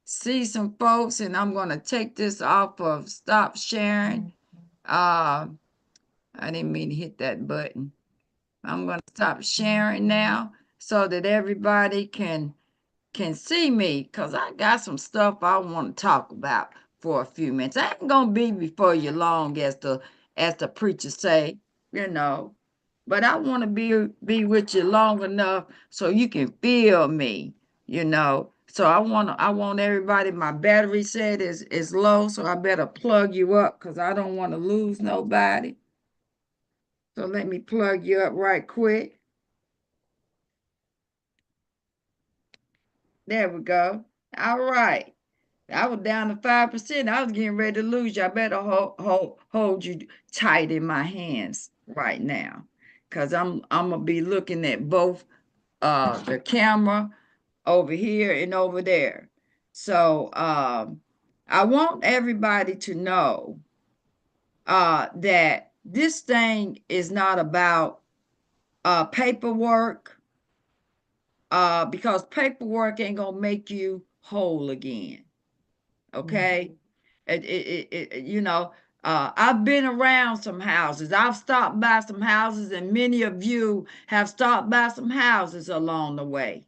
see some folks, and I'm going to take this off of stop sharing. I didn't mean to hit that button. I'm going to stop sharing now so that everybody can see me, because I got some stuff I want to talk about for a few minutes. I ain't gonna be before you long, as the preacher say, you know. But I want to be with you long enough so you can feel me, you know. So I want everybody. My battery said is low, so I better plug you up because I don't want to lose nobody. So let me plug you up right quick. There we go. All right. I was down to 5%. I was getting ready to lose you. I better hold you tight in my hands right now. Cause I'm gonna be looking at both the camera over here and over there. So I want everybody to know that this thing is not about paperwork, because paperwork ain't gonna make you whole again. Okay. You know, I've been around some houses. I've stopped by some houses, and many of you have stopped by some houses along the way.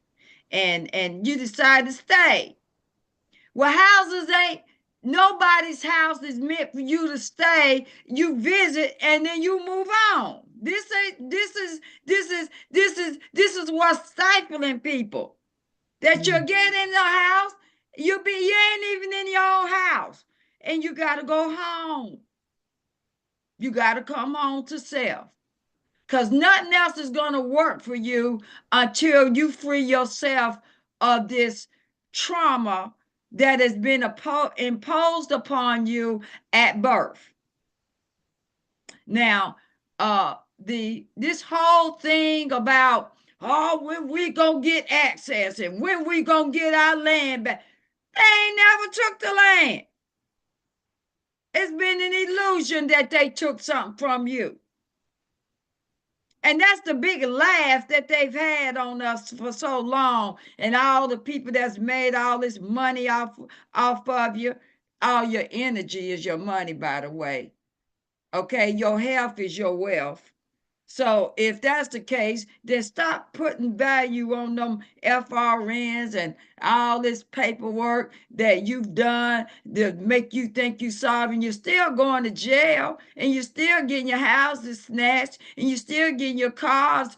And you decide to stay. Well, houses ain't nobody's house is meant for you to stay. You visit and then you move on. This is what's stifling people. That you'll get in the house, you ain't even in your own house. And you gotta go home. You gotta come home to self. Because nothing else is gonna work for you until you free yourself of this trauma that has been imposed upon you at birth. Now, this whole thing about, oh, when we gonna get access and when we gonna get our land back, they ain't never took the land. It's been an illusion that they took something from you. And that's the big laugh that they've had on us for so long. And all the people that's made all this money off of you. All your energy is your money, by the way. Okay, your health is your wealth. So if that's the case, then stop putting value on them F.R.I.Ms and all this paperwork that you've done to make you think you're solving. You're still going to jail, and you're still getting your houses snatched, and you're still getting your cars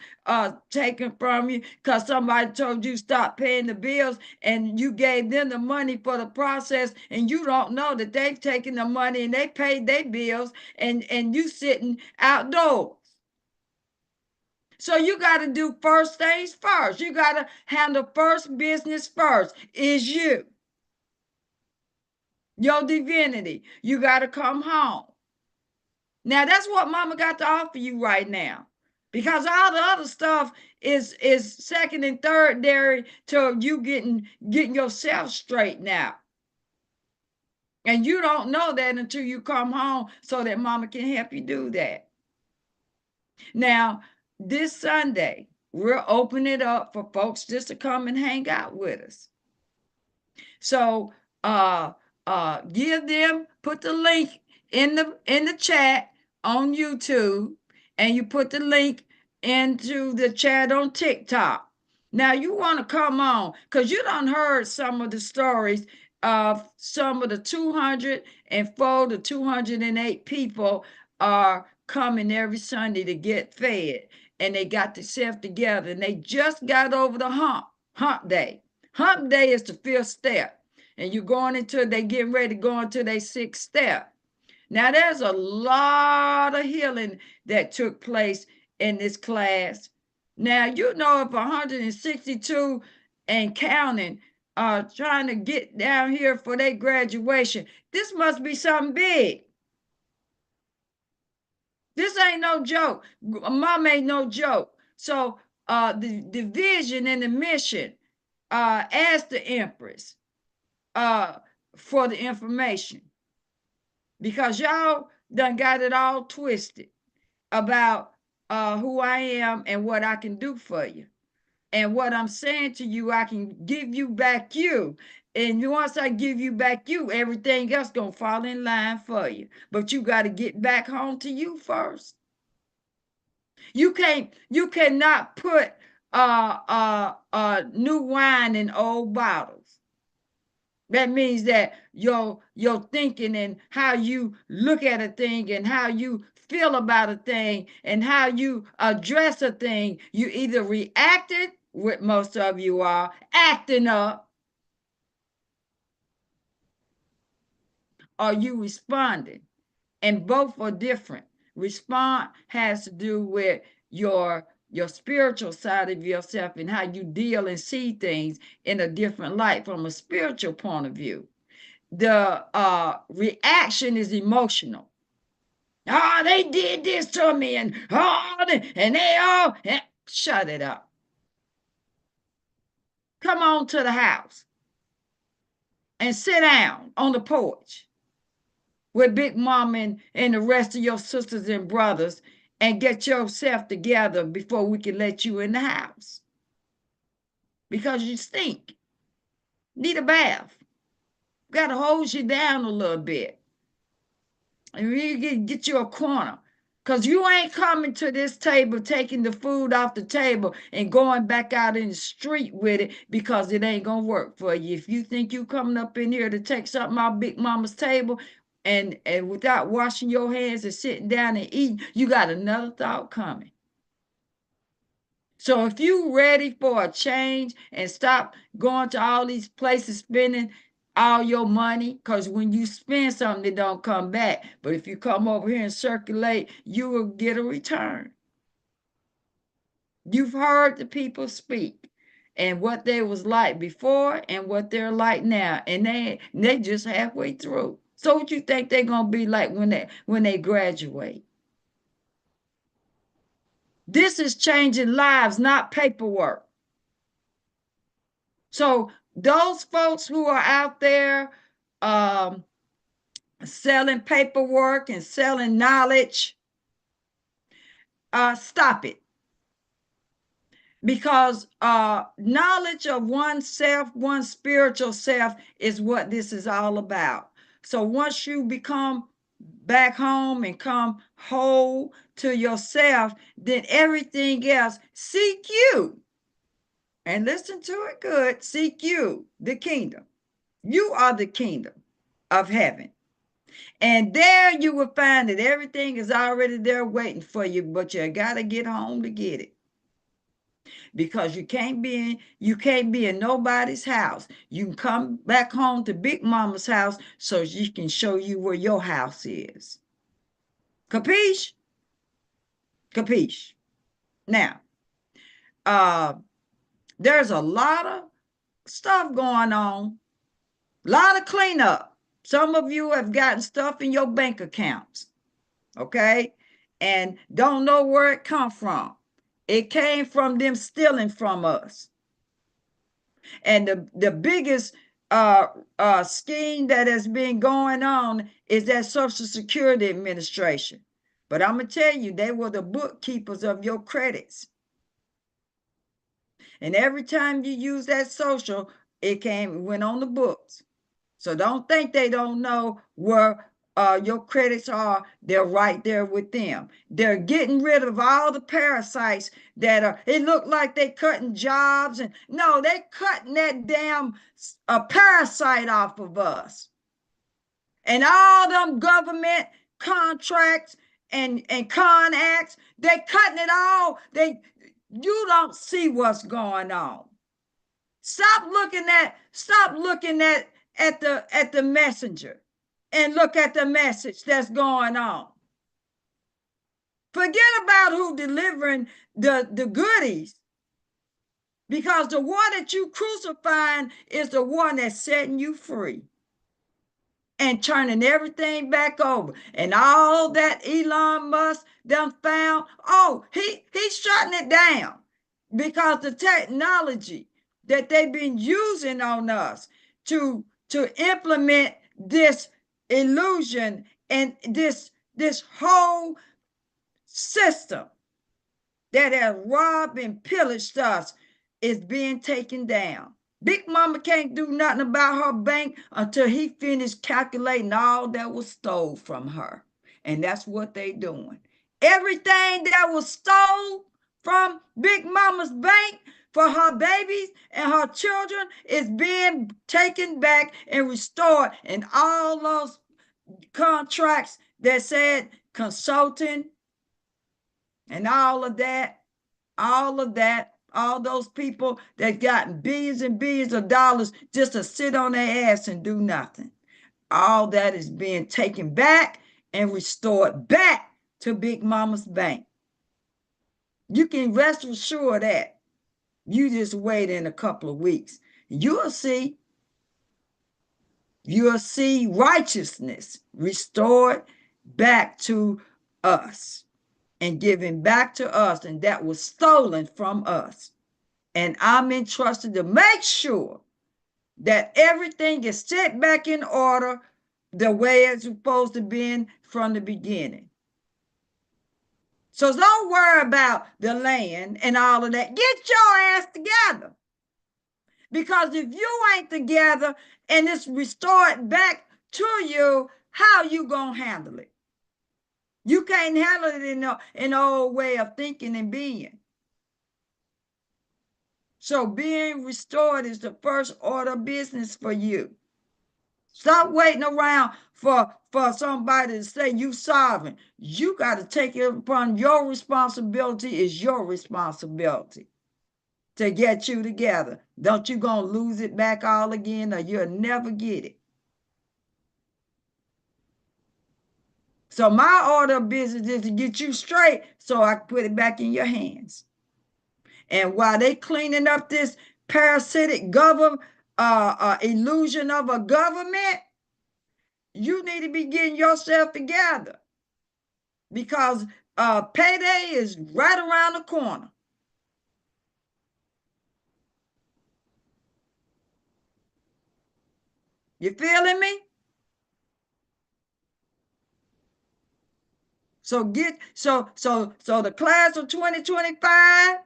taken from you because somebody told you stop paying the bills, and you gave them the money for the process, and you don't know that they've taken the money and they paid their bills, and you sitting outdoors. So you got to do first things first. You got to handle first business first. Is you. Your divinity. You got to come home. Now that's what mama got to offer you right now. Because all the other stuff is second and third dairy to you getting yourself straightened out. And you don't know that until you come home so that mama can help you do that. Now, this Sunday, we'll open it up for folks just to come and hang out with us. So give them, put the link in the chat on YouTube, and you put the link into the chat on TikTok. Now you want to come on because you done heard some of the stories of some of the 204 to 208 people are coming every Sunday to get fed, and they got themselves together, and they just got over the hump day. Hump day is the 5th step, and you're going into they getting ready to go into their 6th step. Now there's a lot of healing that took place in this class. Now you know if 162 and counting, trying to get down here for their graduation. This must be something big. This ain't no joke. Mom ain't no joke. So the vision and the mission, ask the Empress for the information, because y'all done got it all twisted about who I am and what I can do for you. And what I'm saying to you, I can give you back you. And once I give you back you, everything else gonna fall in line for you. But you got to get back home to you first. You cannot put new wine in old bottles. That means that your thinking and how you look at a thing and how you feel about a thing and how you address a thing, you either reacted, what most of you are, acting up, or you responded. And both are different. Respond has to do with your spiritual side of yourself and how you deal and see things in a different light from a spiritual point of view. The reaction is emotional. Oh, they did this to me, and they all shut it up. Come on to the house and sit down on the porch with Big Mom and the rest of your sisters and brothers and get yourself together before we can let you in the house. Because you stink. Need a bath. Got to hose you down a little bit. And you get you a corner. Because you ain't coming to this table, taking the food off the table and going back out in the street with it, because it ain't going to work for you. If you think you coming up in here to take something off Big Mama's table and without washing your hands and sitting down and eating, you got another thought coming. So if you ready for a change and stop going to all these places spending all your money, because when you spend something, it don't come back. But if you come over here and circulate, you will get a return. You've heard the people speak and what they was like before and what they're like now, and they just halfway through. So what you think they're gonna be like when they graduate? This is changing lives, not paperwork. So those folks who are out there selling paperwork and selling knowledge, stop it. Because knowledge of oneself, one's spiritual self, is what this is all about. So once you become back home and come whole to yourself, then everything else, seek you. And listen to it good. Seek you, the kingdom. You are the kingdom of heaven. And there you will find that everything is already there waiting for you, but you got to get home to get it. Because you can't be in nobody's house. You can come back home to Big Mama's house so she can show you where your house is. Capiche? Capiche. Now, there's a lot of stuff going on, a lot of cleanup. Some of you have gotten stuff in your bank accounts, okay, and don't know where it come from. It came from them stealing from us. And the biggest scheme that has been going on is that Social Security Administration. But I'm going to tell you, they were the bookkeepers of your credits. And every time you use that social, it went on the books. So don't think they don't know where your credits are. They're right there with them. They're getting rid of all the parasites that are, it looked like they cutting jobs, and no, they cutting that damn parasite off of us. And all them government contracts and con acts, they cutting it all. You don't see what's going on. Stop looking at the messenger and look at the message that's going on. Forget about who delivering the goodies. Because the one that you crucifying is the one that's setting you free and turning everything back over. And all that Elon Musk done found, oh, he's shutting it down because the technology that they've been using on us to implement this illusion and this whole system that has robbed and pillaged us is being taken down. Big Mama can't do nothing about her bank until he finished calculating all that was stole from her. And that's what they doing. Everything that was stole from Big Mama's bank for her babies and her children is being taken back and restored. And all those contracts that said consulting and all of that, all those people that got billions and billions of dollars just to sit on their ass and do nothing. All that is being taken back and restored back to Big Mama's bank. You can rest assured that. You just wait in a couple of weeks. You'll see righteousness restored back to us and given back to us, and that was stolen from us. And I'm entrusted to make sure that everything is set back in order the way it's supposed to be from the beginning. So don't worry about the land and all of that. Get your ass together. Because if you ain't together and it's restored back to you, how you gonna handle it? You can't handle it in an old way of thinking and being. So being restored is the first order of business for you. Stop waiting around for somebody to say you sovereign. You got to take it upon your responsibility. Is your responsibility to get you together. Don't you gonna lose it back all again, or you'll never get it. So my order of business is to get you straight so I can put it back in your hands. And while they cleaning up this parasitic illusion of a government, you need to be getting yourself together because payday is right around the corner. You feeling me? So the class of 2025,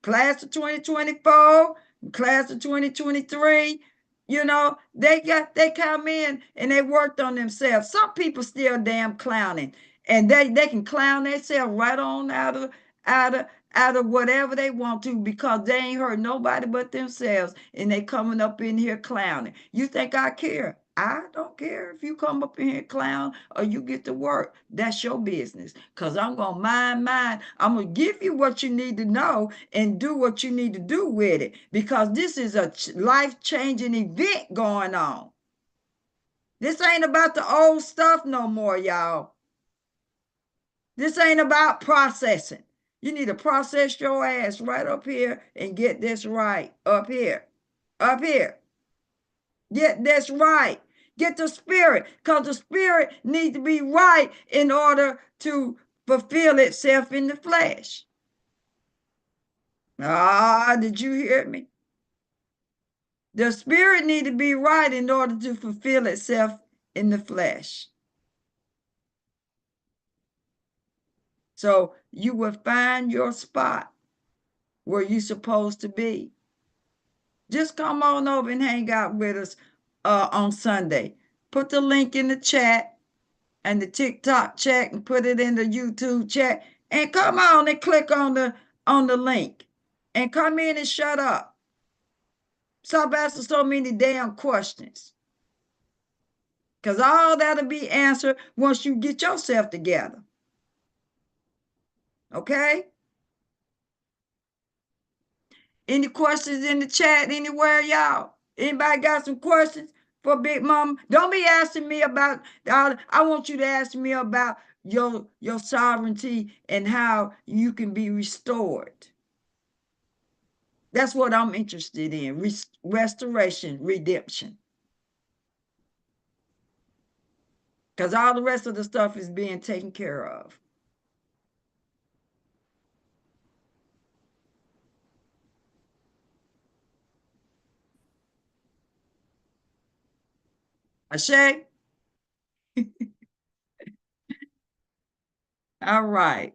class of 2024, class of 2023, they come in and they worked on themselves. Some people still damn clowning, and they can clown themselves right on out of whatever they want to because they ain't hurt nobody but themselves, and they coming up in here clowning. You think I care? I don't care if you come up in here clown or you get to work. That's your business. Because I'm going to mind mine. I'm going to give you what you need to know and do what you need to do with it. Because this is a life-changing event going on. This ain't about the old stuff no more, y'all. This ain't about processing. You need to process your ass right up here and get this right up here. Up here. Get this right. Get the spirit, because the spirit needs to be right in order to fulfill itself in the flesh. Did you hear me? The spirit needs to be right in order to fulfill itself in the flesh. So you will find your spot where you're supposed to be. Just come on over and hang out with us on Sunday. Put the link in the chat and the TikTok chat and put it in the YouTube chat. And come on and click on the link. And come in and shut up. Stop asking so many damn questions. Because all that'll be answered once you get yourself together. Okay? Any questions in the chat anywhere, y'all? Anybody got some questions for Big Mama? Don't be asking me about, I want you to ask me about your sovereignty and how you can be restored. That's what I'm interested in, restoration, redemption. Because all the rest of the stuff is being taken care of. Ashay? All right.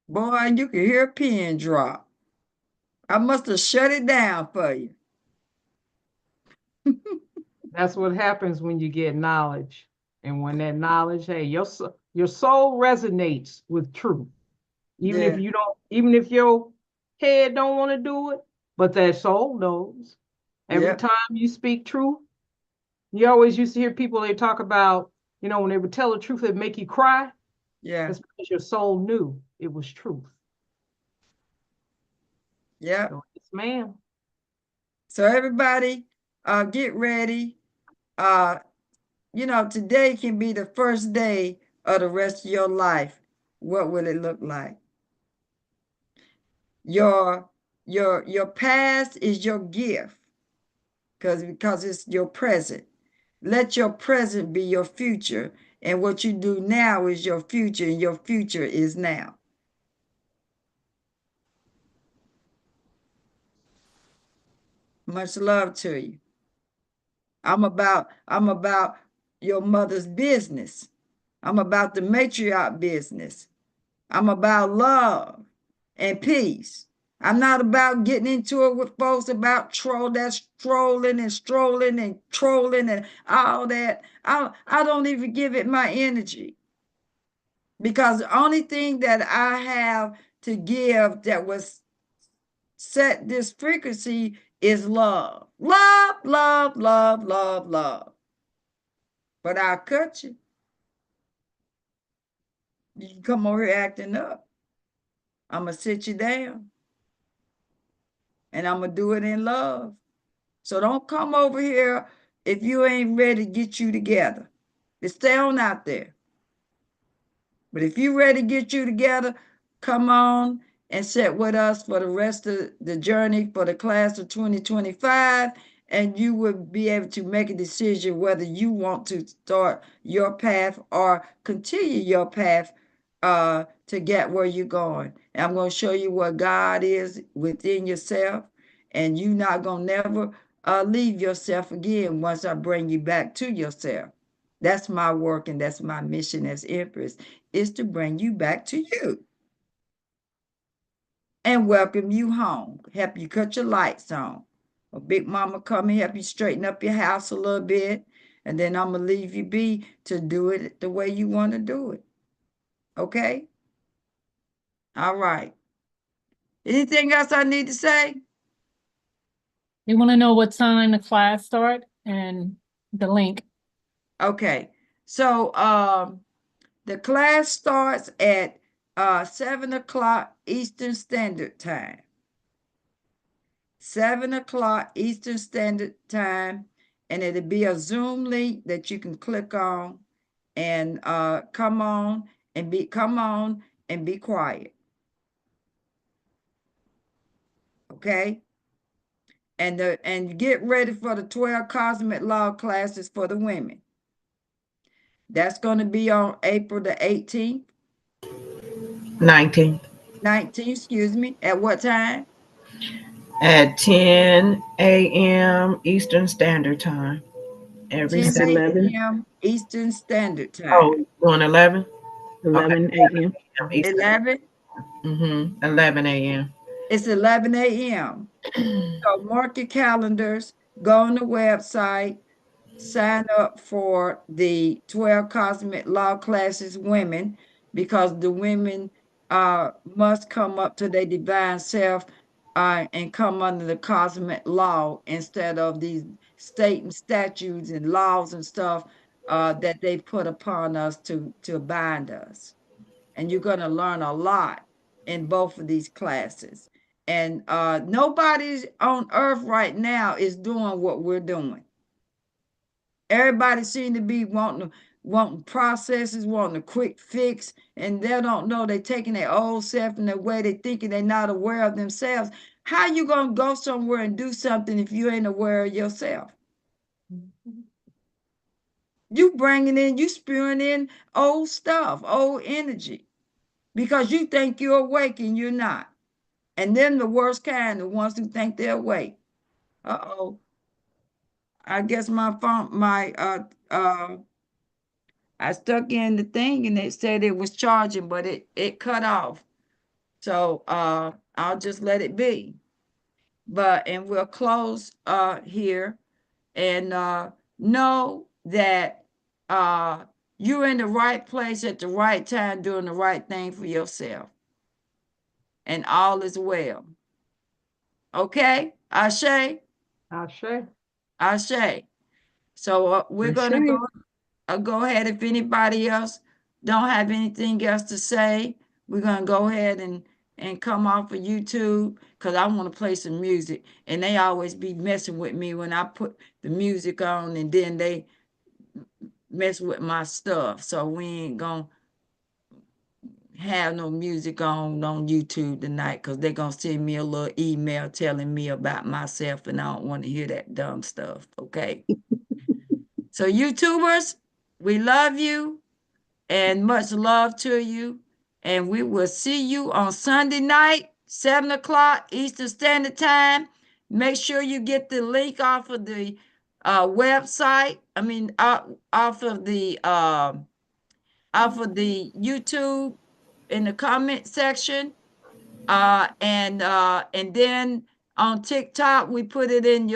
Boy, you can hear a pin drop. I must have shut it down for you. That's what happens when you get knowledge. And when that knowledge, hey, your soul resonates with truth. Even if you don't, even if your head don't want to do it, but that soul knows. Every time you speak truth, you always used to hear people, they talk about, you know, when they would tell the truth, it'd make you cry. Yeah. That's because your soul knew it was truth. Yeah. So, yes, ma'am. So everybody, get ready. You know, today can be the first day of the rest of your life. What will it look like? Your past is your gift because it's your present. Let your present be your future, and what you do now is your future, and your future is now. Much love to you. I'm about your mother's business. I'm about the matriarch business. I'm about love and peace. I'm not about getting into it with folks about that's trolling and strolling and trolling and all that. I don't even give it my energy, because the only thing that I have to give that was set this frequency is love. Love, love, love, love, love. But I'll cut you. You can come over here acting up. I'm going to sit you down. And I'm going to do it in love. So don't come over here if you ain't ready to get you together. Just stay on out there. But if you ready to get you together, come on and sit with us for the rest of the journey for the class of 2025, and you will be able to make a decision whether you want to start your path or continue your path to get where you're going. And I'm going to show you what God is within yourself, and you're not going to never leave yourself again once I bring you back to yourself. That's my work, and that's my mission as Empress, is to bring you back to you and welcome you home, help you cut your lights on. A big mama come and help you straighten up your house a little bit, and then I'm going to leave you be to do it the way you want to do it. Okay? All right. Anything else I need to say? They want to know what time the class start and the link. Okay. So the class starts at 7 o'clock Eastern Standard Time. 7 o'clock Eastern Standard Time, and it'll be a Zoom link that you can click on and come on and be quiet. Okay? And get ready for the 12 cosmic law classes for the women. That's going to be on April the 18th. 19th. 19th, excuse me. At what time? At 10 a.m. Eastern Standard Time. Every 10 Saturday. a.m. Eastern Standard Oh, Time. doing 11? 11 a.m. 11? 11 a.m. It's 11 a.m. So mark your calendars, go on the website, sign up for the 12 Cosmic Law Classes women, because the women must come up to their divine self and come under the cosmic law instead of these state and statutes and laws and stuff that they put upon us to bind us. And you're going to learn a lot in both of these classes. And nobody on earth right now is doing what we're doing. Everybody seems to be wanting wanting processes, wanting a quick fix, and they don't know they're taking their old self and the way they thinking they're not aware of themselves. How you gonna go somewhere and do something if you ain't aware of yourself? You bringing in, you spewing in old stuff, old energy, because you think you're awake and you're not. And then the worst kind, the ones who think they're awake. Uh-oh. I guess my phone, I stuck in the thing and it said it was charging, but it cut off. So I'll just let it be. And we'll close here and know that you're in the right place at the right time doing the right thing for yourself. And all is well. Okay? Ashe? Ashe. Ashe. So we're going to go ahead. If anybody else don't have anything else to say, we're going to go ahead and come off of YouTube because I want to play some music. And they always be messing with me when I put the music on and then they mess with my stuff. So we ain't going to have no music on YouTube tonight because they're going to send me a little email telling me about myself and I don't want to hear that dumb stuff. Okay. So YouTubers, we love you and much love to you. And we will see you on Sunday night, 7 o'clock Eastern Standard Time. Make sure you get the link off of the website. I mean, off of the YouTube in the comment section. And then on TikTok, we put it in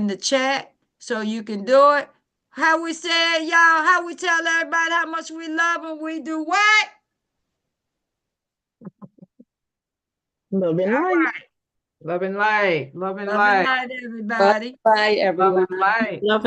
the chat so you can do it. How we say it, y'all? How we tell everybody how much we love them? We do what? Love and light. Love and light. Love and Love and light. light, everybody. Bye, Love everyone. and light. Love